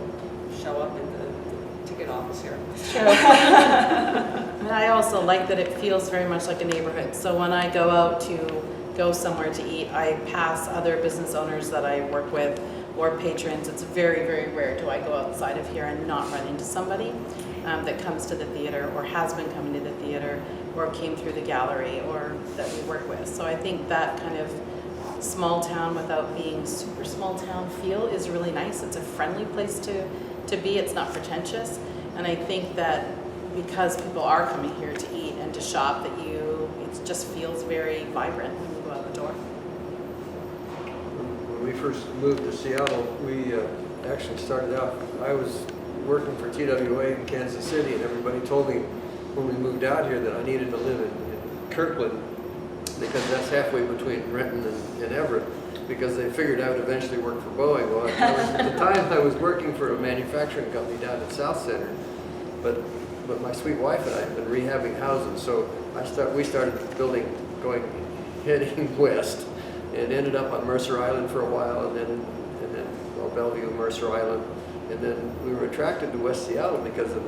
show up in the ticket office here. And I also like that it feels very much like a neighborhood. So when I go out to go somewhere to eat, I pass other business owners that I work with or patrons. It's very, very rare do I go outside of here and not run into somebody that comes to the theater or has been coming to the theater or came through the gallery or that we work with. So I think that kind of small town without being super small town feel is really nice. It's a friendly place to be. It's not pretentious. And I think that because people are coming here to eat and to shop, that it just feels very vibrant when you go out the door. When we first moved to Seattle, we actually started out, I was working for TWA in Kansas City, and everybody told me when we moved out here that I needed to live in Kirkland, because that's halfway between Renton and Everett, because they figured I would eventually work for Boeing. Well, at the time I was working for a manufacturing company down at South Center, but my sweet wife and I had been rehabbing houses, so we started heading west, and ended up on Mercer Island for a while, and then Bellevue, Mercer Island, and then we were attracted to West Seattle because of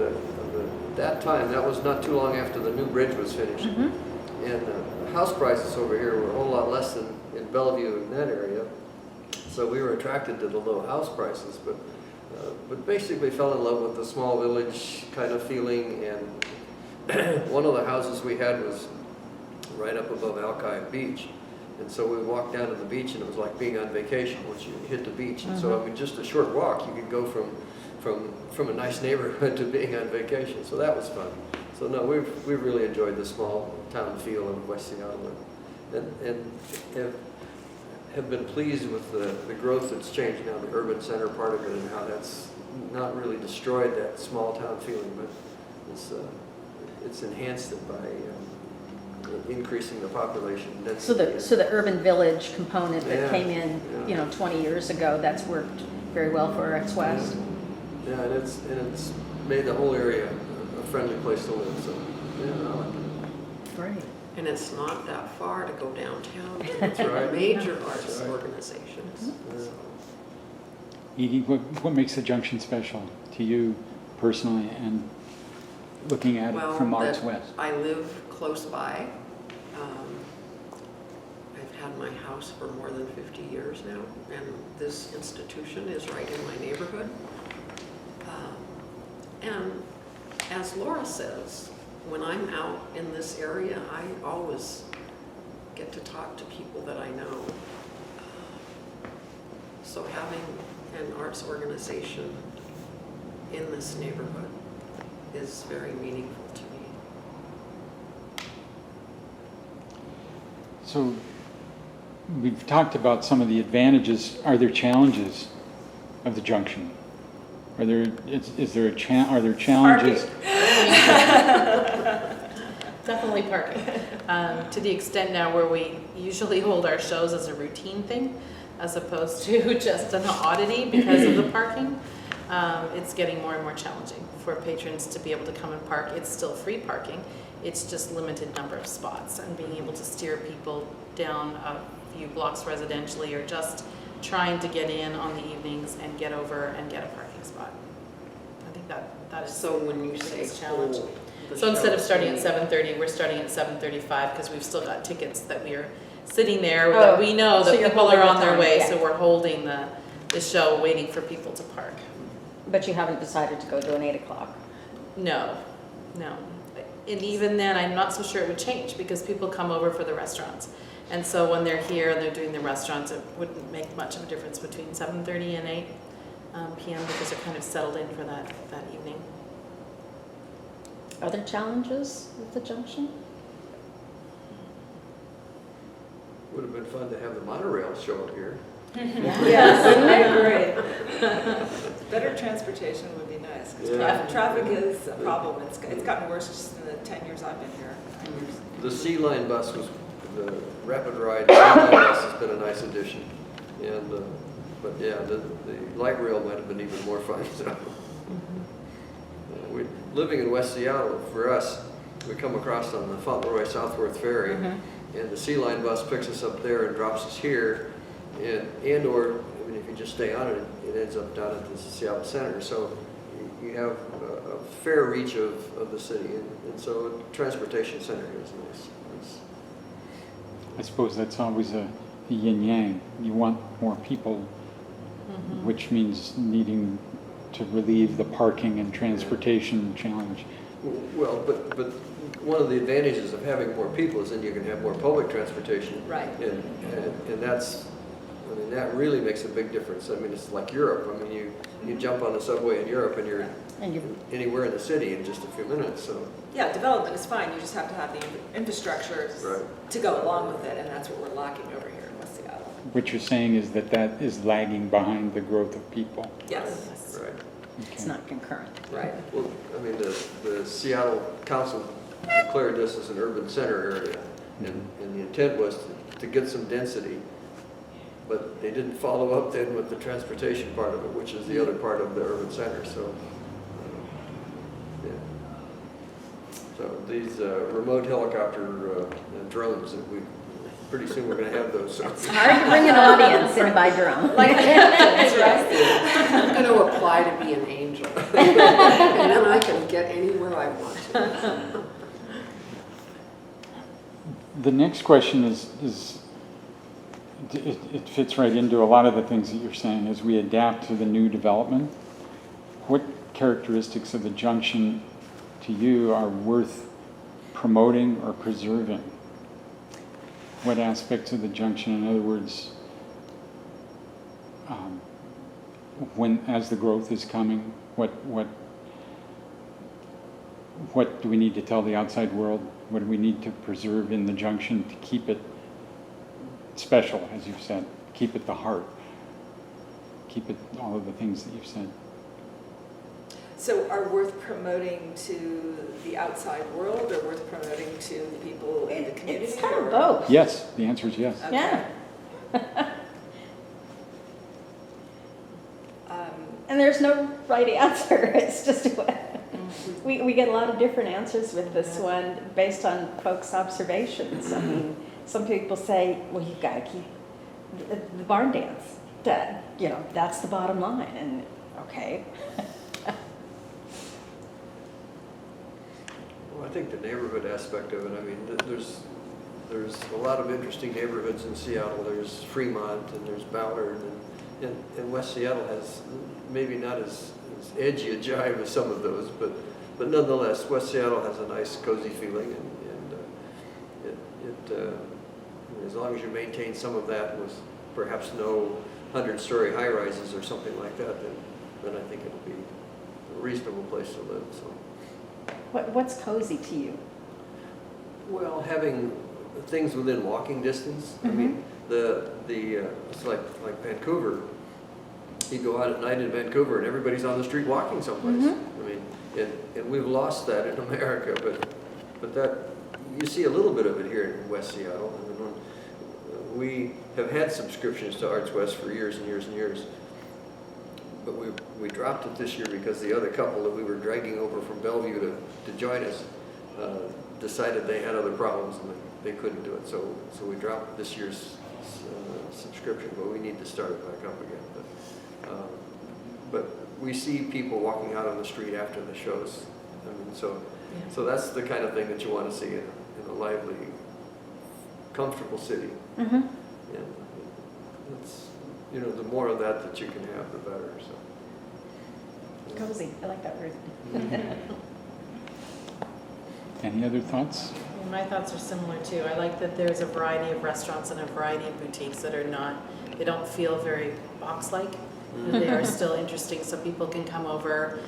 that time. That was not too long after the new bridge was finished, and the house prices over here were a whole lot less than in Bellevue in that area, so we were attracted to the low house prices, but basically fell in love with the small village kind of feeling. And one of the houses we had was right up above Alki Beach, and so we walked down to the beach, and it was like being on vacation once you hit the beach. And so, I mean, just a short walk, you could go from a nice neighborhood to being on vacation. So that was fun. So no, we've really enjoyed the small town feel of West Seattle, and have been pleased with the growth that's changed now, the urban center part of it, and how that's not really destroyed that small town feeling, but it's enhanced it by increasing the population density. So the urban village component that Yeah, came in, yeah. 20 years ago, that's worked very well for X West. Yeah, and it's made the whole area a friendly place to live. So yeah, I like it. Great. And it's not that far to go downtown to That's right. major That's arts right. organizations. Yeah. So, Edie, what makes the junction special to you personally, and looking at it from Arts that West? I live close by. I've had my house for more than 50 years now, and this institution is right in my neighborhood. And as Laura says, when I'm out in this area, I always get to talk to people that I know. So having an arts organization in this neighborhood is very meaningful to me. So we've talked about some of the advantages. Are there challenges of the junction? Are there challenges? Definitely parking. To the extent now where we usually hold our shows as a routine thing, as opposed to just an oddity because of the parking, it's getting more and more challenging for patrons to be able to come and park. It's still free parking. It's just limited number of spots, and being able to steer people down a few blocks residentially, or just trying to get in on the evenings and get over and get a parking spot. I think that is So when you the say biggest challenge. hold the So instead of show, starting at you- 7:30, we're starting at 7:35 because we've still got tickets that we are sitting there that we know so that you're people are holding on the their time, way, yeah. so we're holding the show, waiting for people to park. But you haven't decided to go to an 8 o'clock. No. And even then, I'm not so sure it would change because people come over for the restaurants. And so when they're here and they're doing the restaurants, it wouldn't make much of a difference between 7:30 and 8 p.m. because they're kind of settled in for that evening. Other challenges with the junction? Would have been fun to have the monorail show up here. Yes, I agree. Better transportation would be nice, because Yeah. traffic is a problem. It's gotten worse just in the 10 years I've been here. 9 years. The Sea Line bus was, the Rapid Ride Sea Line bus has been a nice addition. And, but yeah, the light rail might have been even more fun. So. Living in West Seattle, for us, we come across on the Fauntleroy Southworth Ferry, and the Sea Line bus picks us up there and drops us here, and/or I mean, if you just stay on it, it ends up down at the Seattle Center. So you have a fair reach of the city, and so a transportation center is nice. I suppose that's always a yin-yang. You want more people, which means needing to relieve the parking and transportation challenge. Well, but one of the advantages of having more people is then you can have more public transportation. Right. And that's, I mean, that really makes a big difference. I mean, it's like Europe. I mean, you jump on the subway in Europe and you're anywhere in the city in just a few minutes, so. Yeah, development is fine, you just have to have the infrastructure Right. to go along with it, and that's what we're lacking over here in West Seattle. What you're saying is that that is lagging behind the growth of people. Yes, Right. It's Okay. not concurrent. right. Well, I mean, the Seattle Council declared this as an urban center area, and the intent was to get some density, but they didn't follow up then with the transportation part of it, which is the other part of the urban center, so. Yeah. So these remote helicopter drones, that pretty soon we're gonna have those, so. It's hard to bring an audience in by drone. That's right. I'm going to apply to be an angel. And then I can get anywhere I want to. The next question is it fits right into a lot of the things that you're saying. As we adapt to the new development, what characteristics of the junction to you are worth promoting or preserving? What aspects of the junction, in other words, as the growth is coming, what do we need to tell the outside world? What do we need to preserve in the junction to keep it special, as you've said? Keep it the heart. Keep it all of the things that you've said. So are worth promoting to the outside world, or worth promoting to the people in the community? It's kind of or- both. Yes, the answer is yes. Okay. Yeah. Um, And there's no right answer. It's just we get a lot of different answers with this one based on folks' observations. I mean, some people say, well, you've got to keep the barn dance. That, you know, that's the bottom line. And okay. Well, I think the neighborhood aspect of it, I mean, there's a lot of interesting neighborhoods in Seattle. There's Fremont and there's Ballard, and West Seattle has maybe not as edgy a jive as some of those, but nonetheless, West Seattle has a nice cozy feeling, and as long as you maintain some of that with perhaps no 100-story high-rises or something like that, then I think it'll be a reasonable place to live. So. What's cozy to you? Well, having things within walking distance. I mean, it's like Vancouver. You go out at night in Vancouver and everybody's on the street walking someplace. I mean, and we've lost that in America, but that you see a little bit of it here in West Seattle. I mean, we have had subscriptions to Arts West for years and years and years, but we dropped it this year because the other couple that we were dragging over from Bellevue to join us decided they had other problems and they couldn't do it. So we dropped this year's subscription, but we need to start it back up again. But we see people walking out on the street after the shows. I mean, so that's the kind of thing that you want to see in a lively, comfortable city. And it's, you know, the more of that you can have, the better. So. Cozy. I like that word. Any other thoughts? My thoughts are similar too. I like that there's a variety of restaurants and a variety of boutiques that are not, they don't feel very box-like. They are still interesting, so people can come over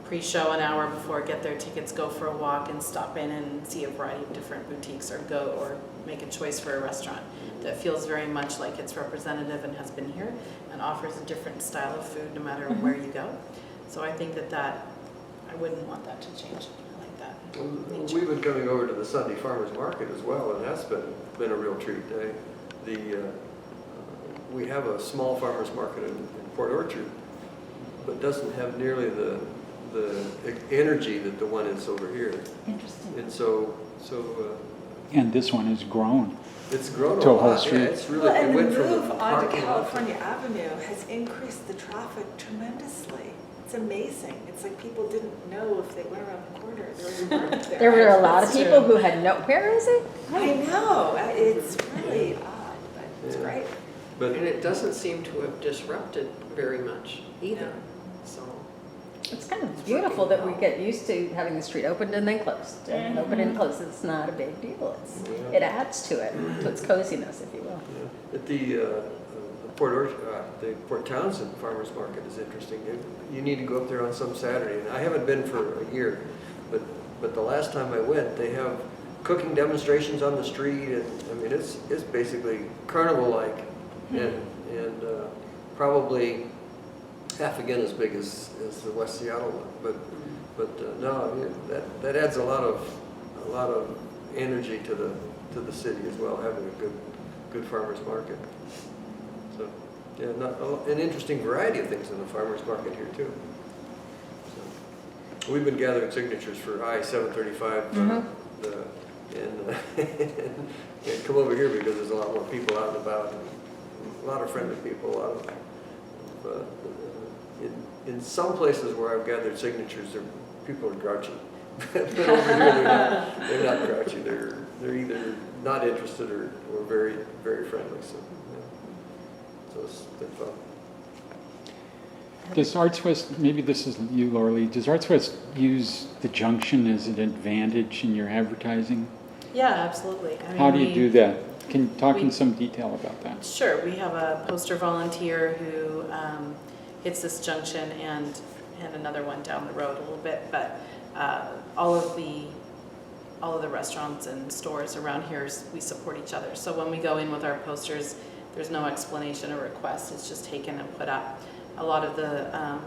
pre-show an hour before, get their tickets, go for a walk, and stop in and see a variety of different boutiques, or go or make a choice for a restaurant that feels very much like it's representative and has been here and offers a different style of food no matter where you go. So I think that I wouldn't want that to change. I like that. Well, we've been coming over to the Sunday Farmers Market as well, and that's been a real treat. We have a small farmers market in Port Orchard, but doesn't have nearly the energy that the one is over here. Interesting. And so And this one has grown. it's grown To a a whole lot. street. Yeah, it's really, Well, it and went the from move a onto parking lot. California Avenue has increased the traffic tremendously. It's amazing. It's like people didn't know if they went around the corner, there was a market there. There were a lot of That's people true. who had no. Where is it? I know, it's really odd, but it's Yeah. great. But And it doesn't seem to have disrupted very much either. So, It's kind of beautiful that we get used to having the street opened and then closed, and open and closed. It's not a big deal. It adds to it, to its coziness, if you will. Yeah. At the Port Townsend Farmers Market is interesting. You need to go up there on some Saturday, and I haven't been for a year, but the last time I went, they have cooking demonstrations on the street, and I mean it's basically carnival-like, and probably half again as big as the West Seattle one, but no, I mean, that adds a lot of energy to the city as well, having a good farmers market. So yeah, an interesting variety of things in the farmers market here too. So, we've been gathering signatures for I-735 and come over here because there's a lot more people out and about, and a lot of friendly people, a lot of in some places where I've gathered signatures, people are grouchy. But over here, they're not grouchy. They're either not interested or very, very friendly. So, yeah. So it's been fun. Does Arts West, maybe this is you, Laura, does Arts West use the junction as an advantage in your advertising? Yeah, absolutely. I mean, How do you do that? Can you talk in some detail about that? Sure. We have a poster volunteer who hits this junction and another one down the road a little bit, but all of the restaurants and stores around here, we support each other. So when we go in with our posters, there's no explanation or request. It's just taken and put up. A lot of the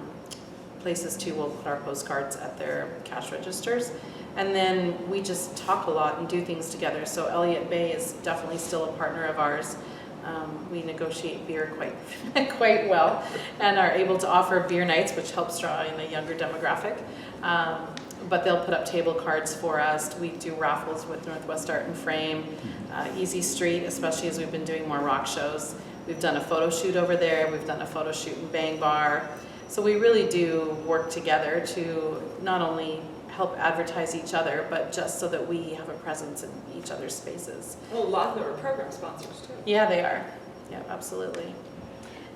places too will put our postcards at their cash registers. And then we just talk a lot and do things together. So Elliott Bay is definitely still a partner of ours. We negotiate beer quite well and are able to offer beer nights, which helps draw in a younger demographic. But they'll put up table cards for us. We do raffles with Northwest Art and Frame, Easy Street, especially as we've been doing more rock shows. We've done a photo shoot over there. We've done a photo shoot in Bang Bar. So we really do work together to not only help advertise each other, but just so that we have a presence in each other's spaces. Well, a lot of them are program sponsors too. Yeah, they are. Yeah, absolutely.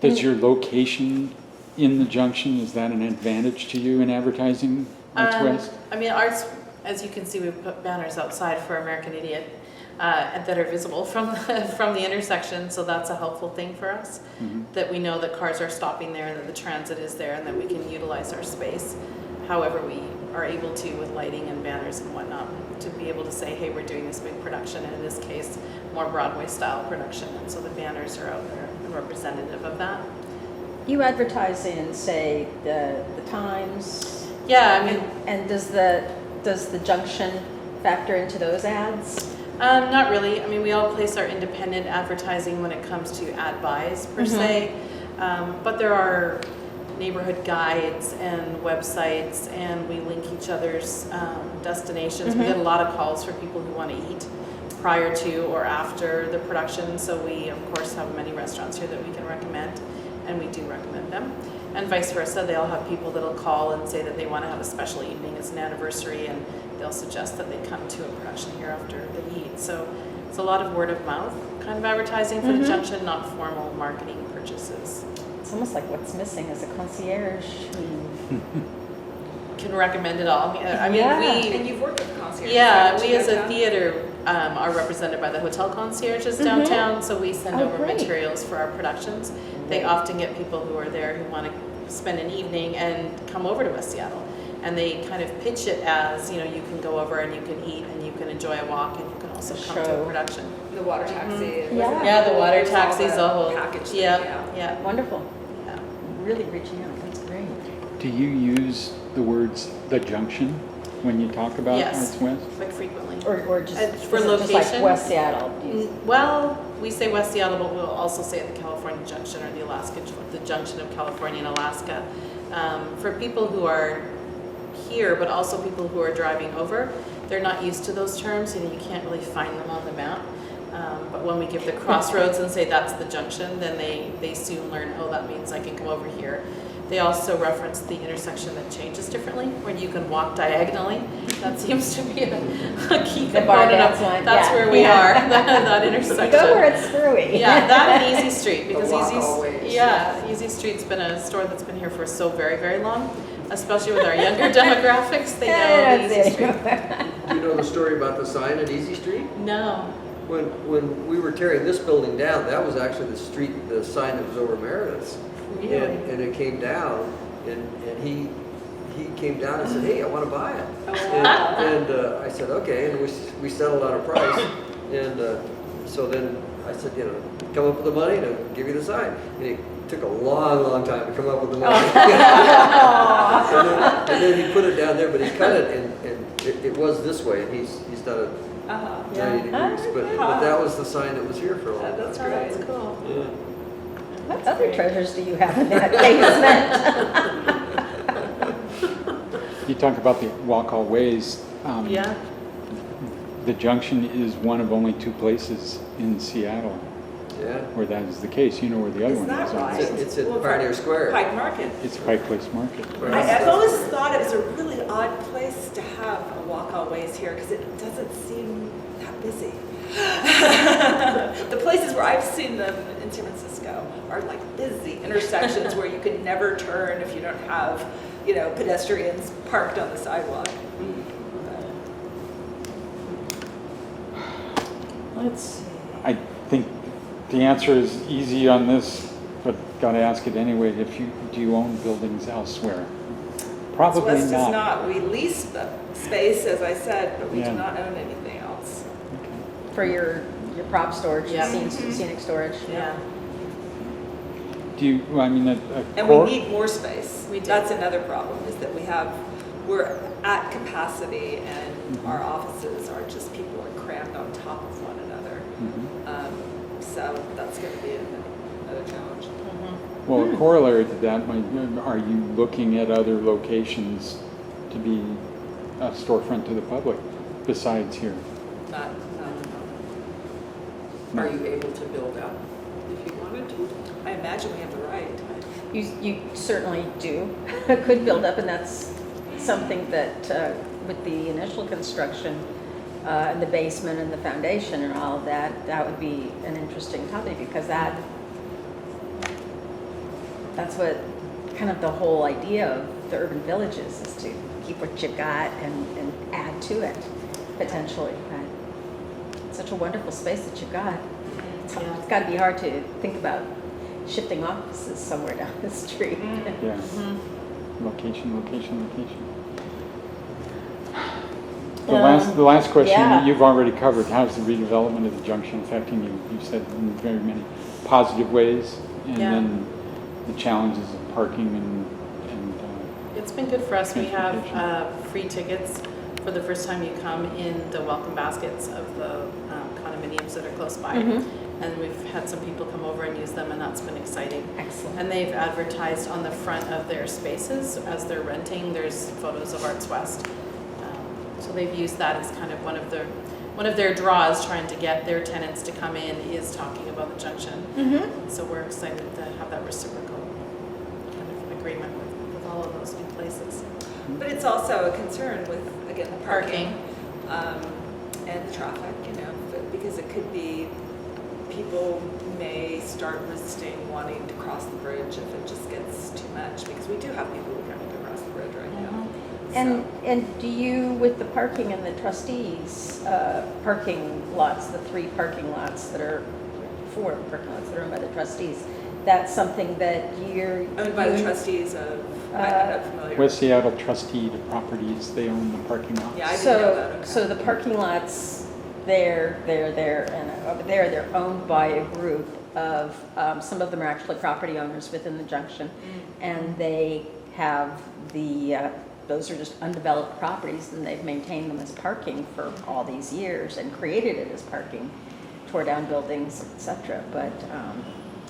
Does your location in the junction, is that an advantage to you in advertising Arts West? I mean, Arts, as you can see, we've put banners outside for American Idiot that are visible from the intersection, so that's a helpful thing for us, that we know that cars are stopping there and that the transit is there and that we can utilize our space however we are able to with lighting and banners and whatnot, to be able to say, hey, we're doing this big production, and in this case, more Broadway style production, and so the banners are out there and representative of that. You advertise in, say, the Times. Yeah, I mean, and does the junction factor into those ads? not really. I mean, we all place our independent advertising when it comes to ad buys per se, but there are neighborhood guides and websites, and we link each other's destinations. We get a lot of calls for people who want to eat prior to or after the production, so we of course have many restaurants here that we can recommend, and we do recommend them. And vice versa, they'll have people that'll call and say that they want to have a special evening, it's an anniversary, and they'll suggest that they come to a production here after they eat. So it's a lot of word of mouth kind of advertising for the junction, not formal marketing purchases. It's almost like what's missing is a concierge who Can recommend it all. I mean, Yeah. And you've worked with concierge. Yeah, haven't we you, as a Becca? theater are represented by the hotel concierges downtown, so we send Oh, over great. materials for our productions. They often get people who are there who want to spend an evening and come over to West Seattle. And they kind of pitch it as, you know, you can go over and you can eat and you can enjoy a walk and you can also come to Show. a production. The water taxi. Yeah. Yeah, the water It was all taxi's the a whole package thing, yeah. wonderful, Yeah. really reaching out. That's great. Do you use the words "the junction" when you talk about Yes. Arts West? Quite frequently. Or just For is it just like location? West Seattle. Well, we say West Seattle, but we'll also say the California Junction or the junction of California and Alaska. For people who are here, but also people who are driving over, they're not used to those terms. You know, you can't really find them on the map. But when we give the crossroads and say that's the junction, then they soon learn, oh, that means I can come over here. They also reference the intersection that changes differently, where you can walk diagonally. That seems to be a key The bar component dance of one, that's yeah. where we are, that intersection. You go where it's screwy. Yeah, that and Easy Street, because The walk always. Easy Street's been a store that's been here for so very, very long. especially with our younger demographics, they Yeah, know the that's Easy Street. it. Do you know the story about the sign at Easy Street? No. When we were tearing this building down, that was actually the street, the sign that was over Meredith's. Really? And it came down, and he came down and said, hey, I want to buy it. Oh, wow. And I said, okay, and we settled on a price. And so then I said, you know, come up with the money and I'll give you the sign. And it took a long, long time to come up with the money. and then he put it down there, but he cut it, and it was this way, and he's done it Uh-huh. 90 degrees. But that was the sign that was here for a long time. That's Oh, that's great. cool. Yeah. What other treasures do you have in that basement? You talk about the walk all ways. Yeah. The junction is one of only 2 places in Seattle Yeah. where that is the case. You know where the other Is one that is. right? obviously. It's at Well, Pioneer Square. Pike Market. It's Pike Place Market. I've always thought it was a really odd place to have a walk-always here because it doesn't seem that busy. The places where I've seen them in San Francisco are like busy intersections where you can never turn if you don't have, you know, pedestrians parked on the sidewalk. Let's see. I think the answer is easy on this, but gotta ask it anyway. Do you own buildings elsewhere? Probably West does not. not. We lease the space, as I said, but we Yeah. do not own anything else. For your prop storage, Yeah. scenic storage. Yeah. Do you, well, I mean, And core- we need more space. We do. That's another problem, is that we're at capacity and Mhm. our offices are just, people are crammed on top of one another. Mhm. So that's gonna be another challenge. Well, a corollary to that, are you looking at other locations to be a storefront to the public besides here? Not. Are you able to build out if you wanted to? I imagine we have the right. You certainly do, could build up, and that's something that with the initial construction, and the basement and the foundation and all of that, that would be an interesting topic, because that's what kind of the whole idea of the urban villages is, to keep what you've got and add to it, potentially. Right? It's such a wonderful space that you've got. It's got to be hard to think about shifting offices somewhere down the street. Yeah. Location. The last question yeah. that you've already covered, how's the redevelopment of the junction affecting you? You've said in very many positive ways, and Yeah. then the challenges of parking and It's been good for us. We have Transportation. free tickets for the first time you come in the welcome baskets of the condominiums that are close by. Mhm. And we've had some people come over and use them, and that's been exciting. Excellent. And they've advertised on the front of their spaces as they're renting. There's photos of Arts West. So they've used that as kind of one of their draws, trying to get their tenants to come in, is talking about the junction. Mm-hmm. So we're excited to have that reciprocal kind of agreement with all of those new places. But it's also a concern with, again, the parking, Parking. and the traffic, you know, because it could be, people may start resisting wanting to cross the bridge if it just gets too much, because we do have people who can't across the bridge right now. And do you, with the parking and the trustees, parking lots, the 3 parking lots that are, 4 parking lots that are owned by the trustees, that's something that you're... Owned by the trustees of, I'm not familiar. West Seattle trustee to properties, they own the parking lots. Yeah, I didn't know that. Okay. So the parking lots, they're there, and over there, they're owned by a group of, some of them are actually property owners within the junction, and they have those are just undeveloped properties, and they've maintained them as parking for all these years and created it as parking, tore down buildings, etc. But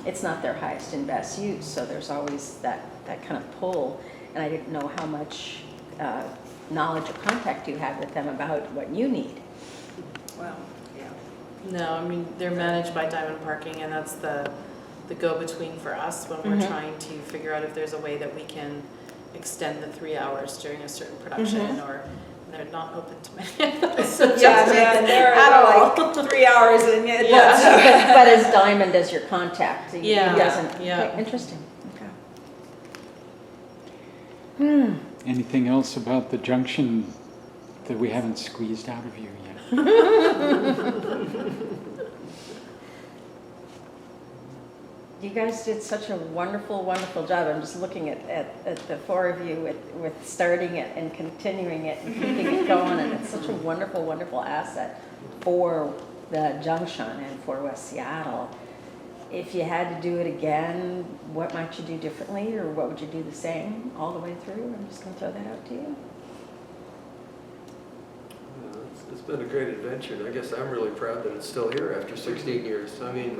it's not their highest and best use, so there's always that kind of pull. And I didn't know how much knowledge or contact you had with them about what you need. Well, yeah. No, I mean, they're managed by Diamond Parking, and that's the go-between for us when we're Mhm. trying to figure out if there's a way that we can extend the 3 hours during a certain production, Mhm. or they're not open to many of those Yeah, adjustments man, they're at all. like 3 hours in it. Yeah. But as Diamond as your contact, he Yeah, doesn't. yeah. Okay, interesting. Okay. Anything else about the junction that we haven't squeezed out of you yet? You guys did such a wonderful, wonderful job. I'm just looking at the four of you with starting it and continuing it and keeping it going, and it's such a wonderful, wonderful asset for the junction and for West Seattle. If you had to do it again, what might you do differently, or what would you do the same all the way through? I'm just going to throw that out to you. It's been a great adventure, and I guess I'm really proud that it's still here after 16 years. I mean,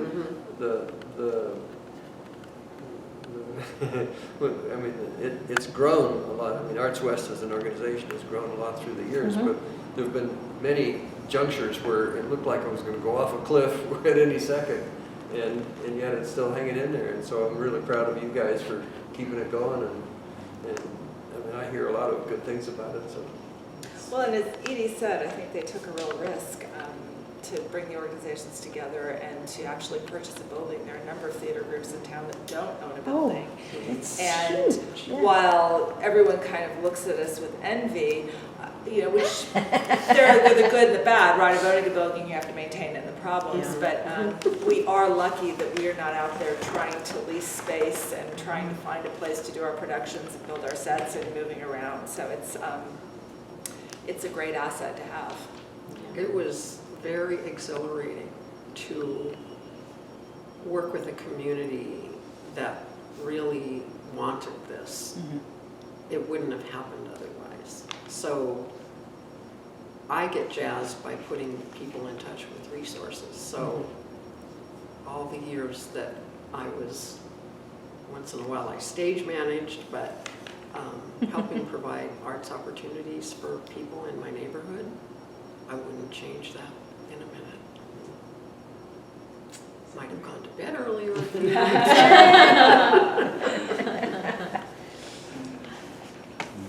it's grown a lot. I mean, Arts West as an organization has grown a lot through the years, but there have been many junctures where it looked like it was going to go off a cliff at any second, and yet it's still hanging in there. And so I'm really proud of you guys for keeping it going, and I mean, I hear a lot of good things about it. So. Well, and as Edie said, I think they took a real risk to bring the organizations together and to actually purchase a building. There are a number of theater groups in town that don't own a building. It's And huge, yeah. while everyone kind of looks at us with envy, you know, which they're the good and the bad, right? Of owning a building, you have to maintain it and the problems. Yeah. But we are lucky that we are not out there trying to lease space and trying to find a place to do our productions and build our sets and moving around. So it's a great asset to have. It was very exhilarating to work with a community that really wanted this. It wouldn't have happened otherwise. So I get jazzed by putting people in touch with resources. So all the years that I was, once in a while I stage managed, but helping provide arts opportunities for people in my neighborhood, I wouldn't change that in a minute. Might have gone to bed earlier.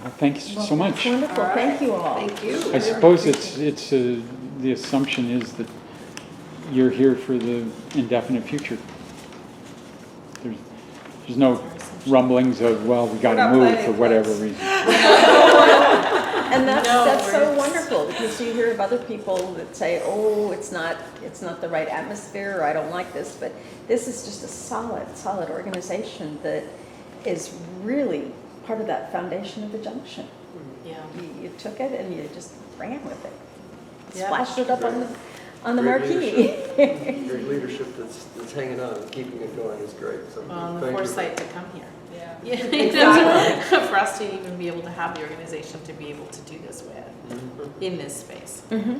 Well, thank you so much. Wonderful, thank you all. Thank you. I suppose it's the assumption is that you're here for the indefinite future. There's no rumblings of, well, we got to move for whatever reason. And that's so wonderful, because you hear of other people that say, oh, it's not the right atmosphere, or I don't like this, but this is just a solid organization that is really part of that foundation of the junction. Yeah. You took it and you just ran with it. Yeah. Splashed it up on the Great marquee. leadership. Great leadership that's hanging on and keeping it going is great. So Well, and the thank you. foresight to come here. Yeah. Yeah, Exactly. for us to even be able to have the organization to be able to do this with in this space. Thanks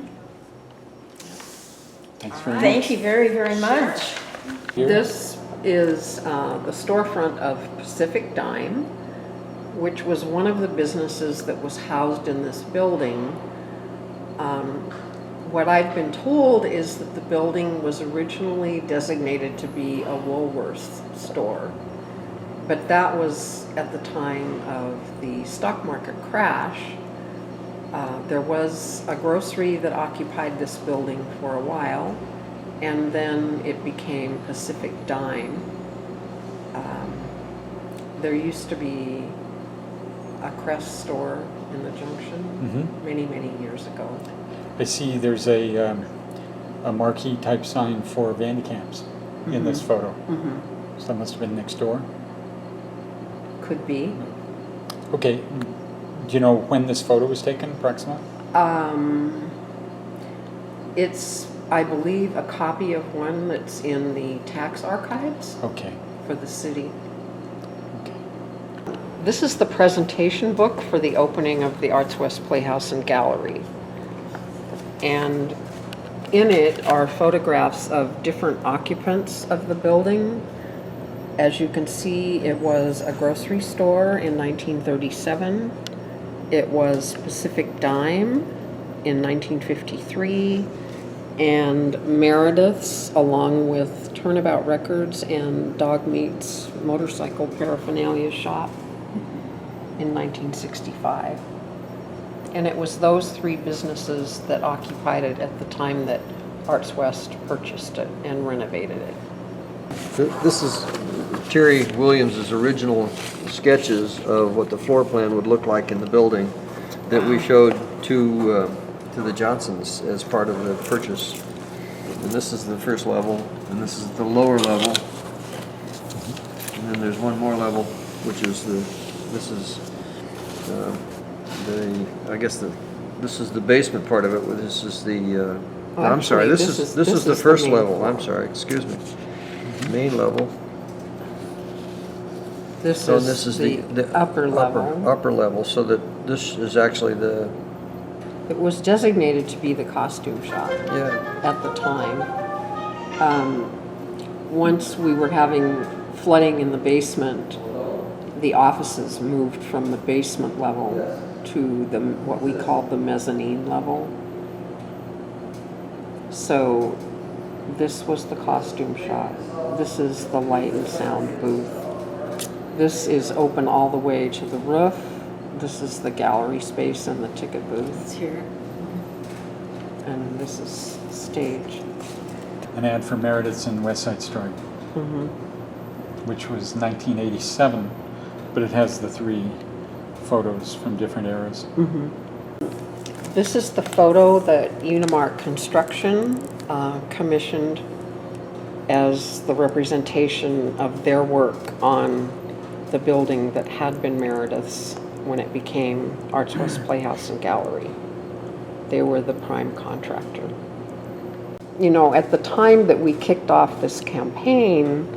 very much. Thank you very, very much. Here. This is the storefront of Pacific Dime, which was one of the businesses that was housed in this building. What I've been told is that the building was originally designated to be a Woolworth store, but that was at the time of the stock market crash. There was a grocery that occupied this building for a while, and then it became Pacific Dime. There used to be a Crest store in the junction many, many years ago. I see there's a marquee type sign for Vandecamps in this photo. So that must have been next door. Could be. Okay, do you know when this photo was taken approximately? It's, I believe, a copy of one that's in the tax archives Okay. for the city. Okay. This is the presentation book for the opening of the Arts West Playhouse and Gallery. And in it are photographs of different occupants of the building. As you can see, it was a grocery store in 1937. It was Pacific Dime in 1953, and Meredith's, along with Turnabout Records and Dog Meat's motorcycle paraphernalia shop in 1965. And it was those three businesses that occupied it at the time that Arts West purchased it and renovated it. This is Terry Williams' original sketches of what the floor plan would look like in the building that we showed to the Johnsons as part of the purchase. And this is the first level, and this is the lower level. And then there's one more level, which is this is this is the basement part of it. This is the, I'm sorry, Actually, this is the first main level, floor. I'm sorry, excuse me. Main level. This So this is is the upper level. Upper level, so that this is actually the, It was designated to be the costume shop yeah, at the time. Once we were having flooding in the basement, the offices moved from the basement level to the what we called the mezzanine level. So this was the costume shop. This is the light and sound booth. This is open all the way to the roof. This is the gallery space and the ticket booth. It's here. And this is stage. An ad for Meredith's and West Side Story, which was 1987, but it has the 3 photos from different eras. This is the photo that Unimark Construction commissioned as the representation of their work on the building that had been Meredith's when it became Arts West Playhouse and Gallery. They were the prime contractor. You know, at the time that we kicked off this campaign,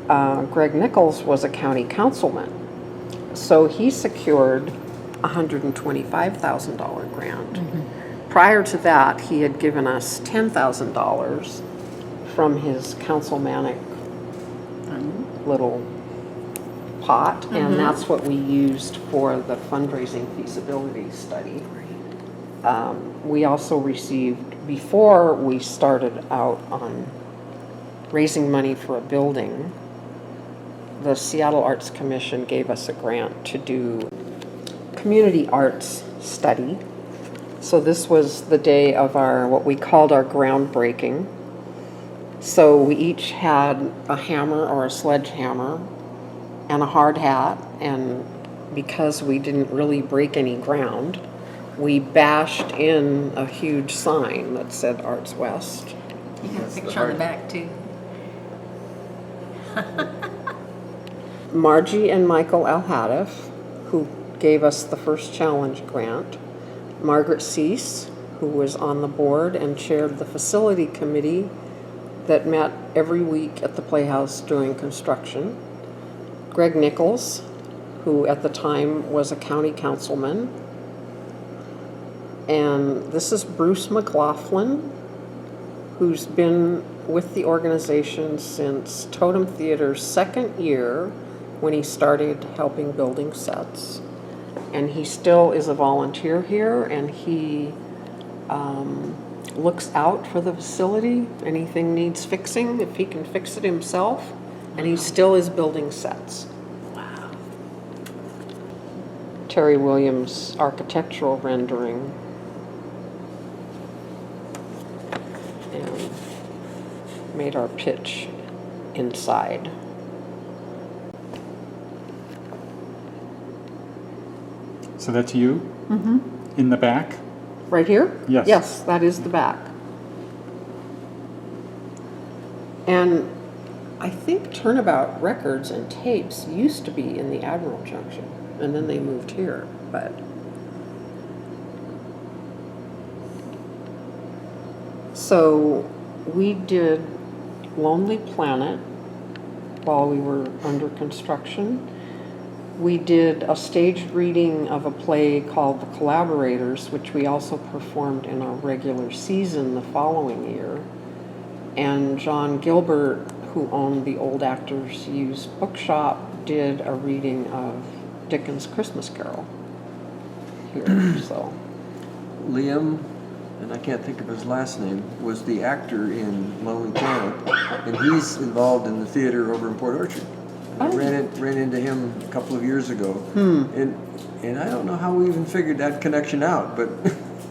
Greg Nichols was a county councilman. So he secured a $125,000 grant. Prior to that, he had given us $10,000 from his councilmanic little pot, and that's what we used for the fundraising feasibility study. We also received, before we started out on raising money for a building, the Seattle Arts Commission gave us a grant to do community arts study. So this was the day of our, what we called our groundbreaking. So we each had a hammer or a sledgehammer and a hard hat, and because we didn't really break any ground, we bashed in a huge sign that said Arts West. You got a picture on the back too. Margie and Michael Alhadeff, who gave us the first challenge grant, Margaret Cease, who was on the board and chaired the facility committee that met every week at the Playhouse during construction, Greg Nichols, who at the time was a county councilman, and this is Bruce McLaughlin, who's been with the organization since Totem Theater's second year when he started helping building sets. And he still is a volunteer here, and he looks out for the facility. Anything needs fixing, if he can fix it himself, and he still is building sets. Wow. Terry Williams' architectural rendering. And made our pitch inside. So that's you? In the back? Right here? Yes. Yes, that is the back. And I think Turnabout Records and Tapes used to be in the Admiral Junction, and then they moved here, but. So we did Lonely Planet while we were under construction. We did a staged reading of a play called The Collaborators, which we also performed in our regular season the following year. And John Gilbert, who owned the Old Actors Used Bookshop, did a reading of Dickens' Christmas Carol here. So Liam, and I can't think of his last name, was the actor in Lonely Planet, and he's involved in the theater over in Port Orchard. I ran into him a couple of years ago, and I don't know how we even figured that connection out, but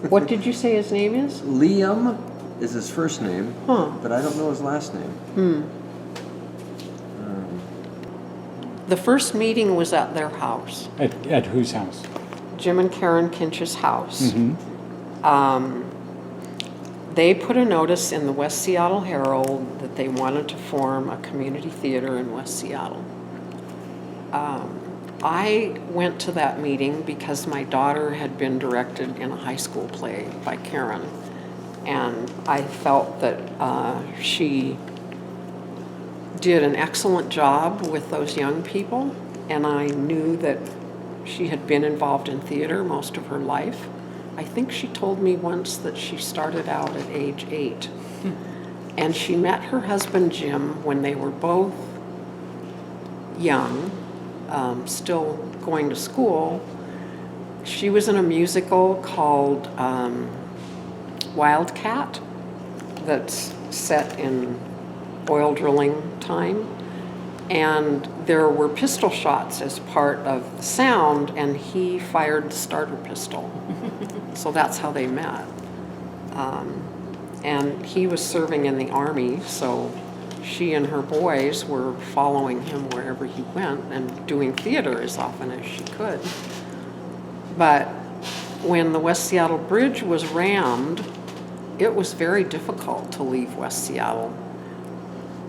what did you say his name is? Liam is his first name, Huh. but I don't know his last name. The first meeting was at their house, At whose house? Jim and Karen Kinch's house. Mm-hmm. They put a notice in the West Seattle Herald that they wanted to form a community theater in West Seattle. I went to that meeting because my daughter had been directed in a high school play by Karen, and I felt that she did an excellent job with those young people, and I knew that she had been involved in theater most of her life. I think she told me once that she started out at age 8. And she met her husband Jim when they were both young, still going to school. She was in a musical called Wildcat that's set in oil drilling time. And there were pistol shots as part of the sound, and he fired the starter pistol. So that's how they met. And he was serving in the Army, so she and her boys were following him wherever he went and doing theater as often as she could. But when the West Seattle Bridge was rammed, it was very difficult to leave West Seattle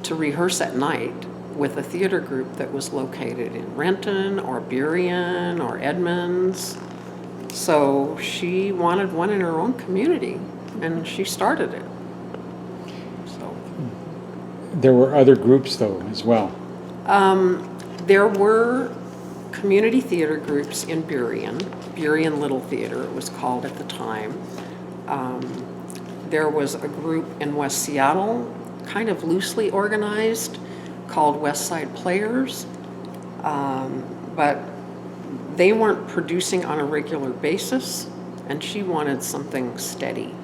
to rehearse at night with a theater group that was located in Renton or Burien or Edmonds. So she wanted one in her own community, and she started it. So There were other groups, though, as well. there were community theater groups in Burien Little Theater it was called at the time. There was a group in West Seattle, kind of loosely organized, called West Side Players, but they weren't producing on a regular basis, and she wanted something steady.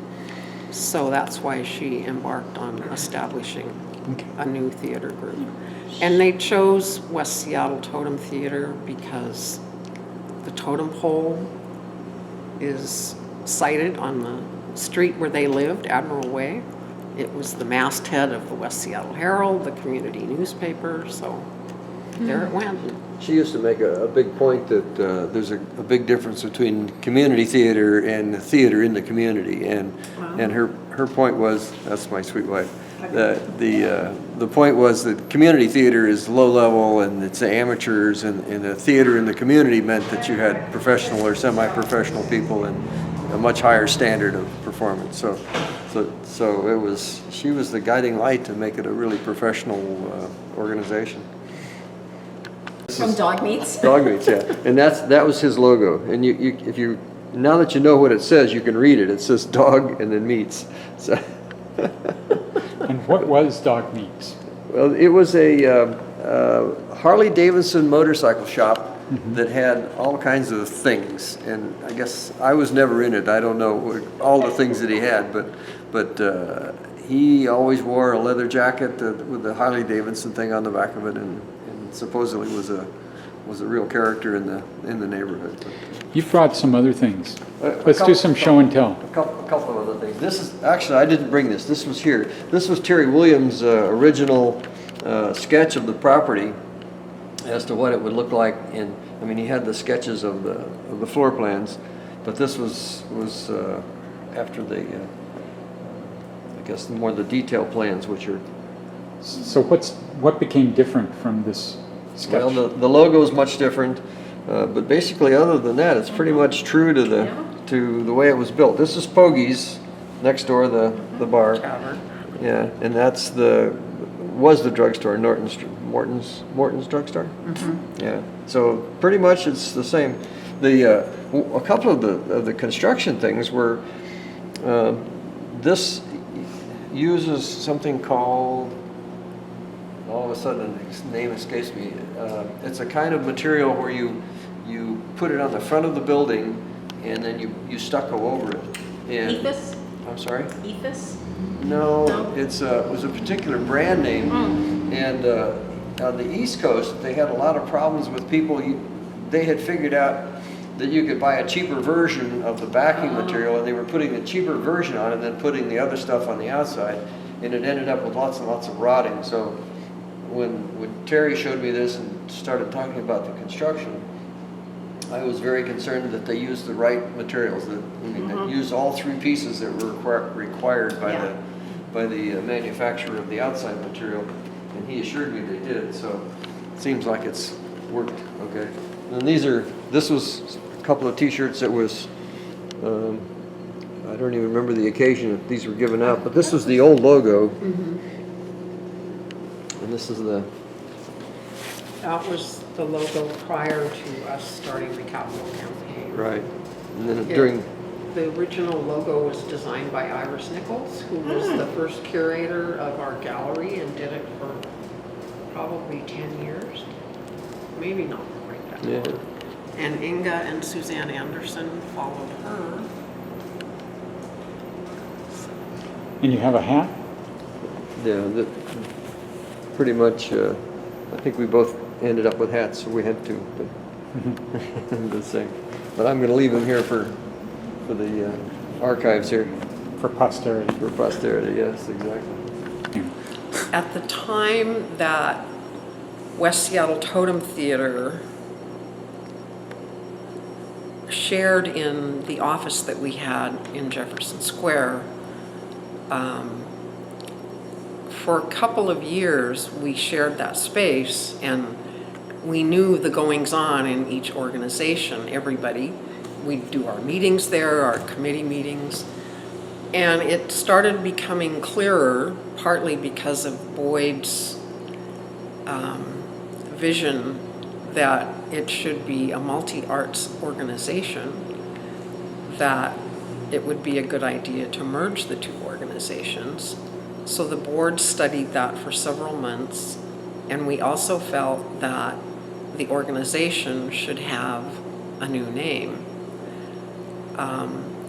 So that's why she embarked on establishing a new theater group. And they chose West Seattle Totem Theater because the totem pole is sited on the street where they lived, Admiral Way. It was the masthead of the West Seattle Herald, the community newspaper, so there it went. She used to make a big point that there's a big difference between community theater and theater in the community, and her point was, that's my sweet wife, the point was that community theater is low level and it's the amateurs, and the theater in the community meant that you had professional or semi-professional people and a much higher standard of performance. So it was, she was the guiding light to make it a really professional organization. From Dog Meats? Dog Meats, yeah. And that was his logo. And if you now that you know what it says, you can read it. It says dog and then meats. So And what was Dog Meats? well, it was a Harley Davidson motorcycle shop that had all kinds of things. And I guess I was never in it. I don't know all the things that he had, but he always wore a leather jacket with the Harley Davidson thing on the back of it, and supposedly was a real character in the neighborhood. But, You brought some other things. Let's do some show and tell. A couple of other things. This is actually, I didn't bring this. This was here. This was Terry Williams' original sketch of the property as to what it would look like. And I mean, he had the sketches of the floor plans, but this was after the I guess more the detail plans, which are. So what became different from this sketch? Well, the logo is much different, but basically, other than that, it's pretty much true to the way it was built. This is Pogie's next door, the bar. Yeah, and that's was the drugstore, Morton's drugstore. Mm-hmm. Yeah, so pretty much it's the same. A couple of the construction things were this uses something called. All of a sudden, its name escapes me. It's a kind of material where you put it on the front of the building, and then you stucco over it. And, Ethos? I'm sorry? Ethos? No, it was a particular brand name, and on the East Coast, they had a lot of problems with people. They had figured out that you could buy a cheaper version of the backing material, and they were putting the cheaper version on and then putting the other stuff on the outside, and it ended up with lots and lots of rotting. So when Terry showed me this, and started talking about the construction, I was very concerned that they used the right materials, that, I mean, they used all three pieces that were required by Yeah. the manufacturer of the outside material, and he assured me they did, so it seems like it's worked okay. And this was a couple of t-shirts that was, I don't even remember the occasion that these were given out, but this was the old logo. And this is That was the logo prior to us starting the capital campaign. right. And then Yeah. during, The original logo was designed by Iris Nichols, who was the first curator of our gallery and did it for probably 10 years. Maybe not quite that yeah, long. And Inga and Suzanne Anderson followed her. And you have a hat? yeah, pretty much, I think we both ended up with hats, so we had to, but the same. But I'm gonna leave them here for the archives here, For posterity. for posterity, yes, exactly. At the time that West Seattle Totem Theater shared in the office that we had in Jefferson Square, for a couple of years we shared that space, and we knew the goings-on in each organization, everybody. We'd do our meetings there, our committee meetings, and it started becoming clearer, partly because of Boyd's vision that it should be a multi-arts organization, that it would be a good idea to merge the two organizations. So the board studied that for several months, and we also felt that the organization should have a new name.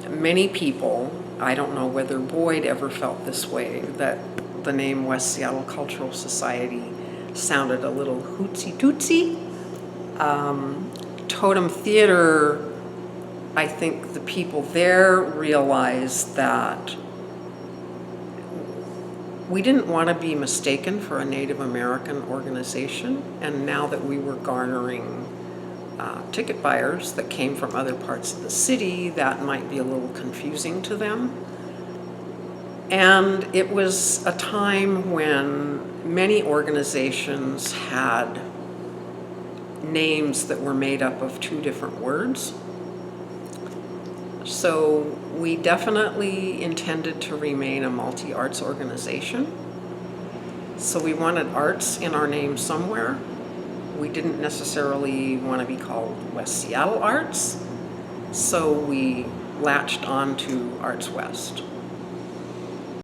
Many people, I don't know whether Boyd ever felt this way, that the name West Seattle Cultural Society sounded a little hootsy-tootsy. Totem Theater, I think the people there realized that we didn't want to be mistaken for a Native American organization, and now that we were garnering ticket buyers that came from other parts of the city, that might be a little confusing to them. And it was a time when many organizations had names that were made up of two different words. So we definitely intended to remain a multi-arts organization. So we wanted arts in our name somewhere. We didn't necessarily want to be called West Seattle Arts, so we latched on to Arts West.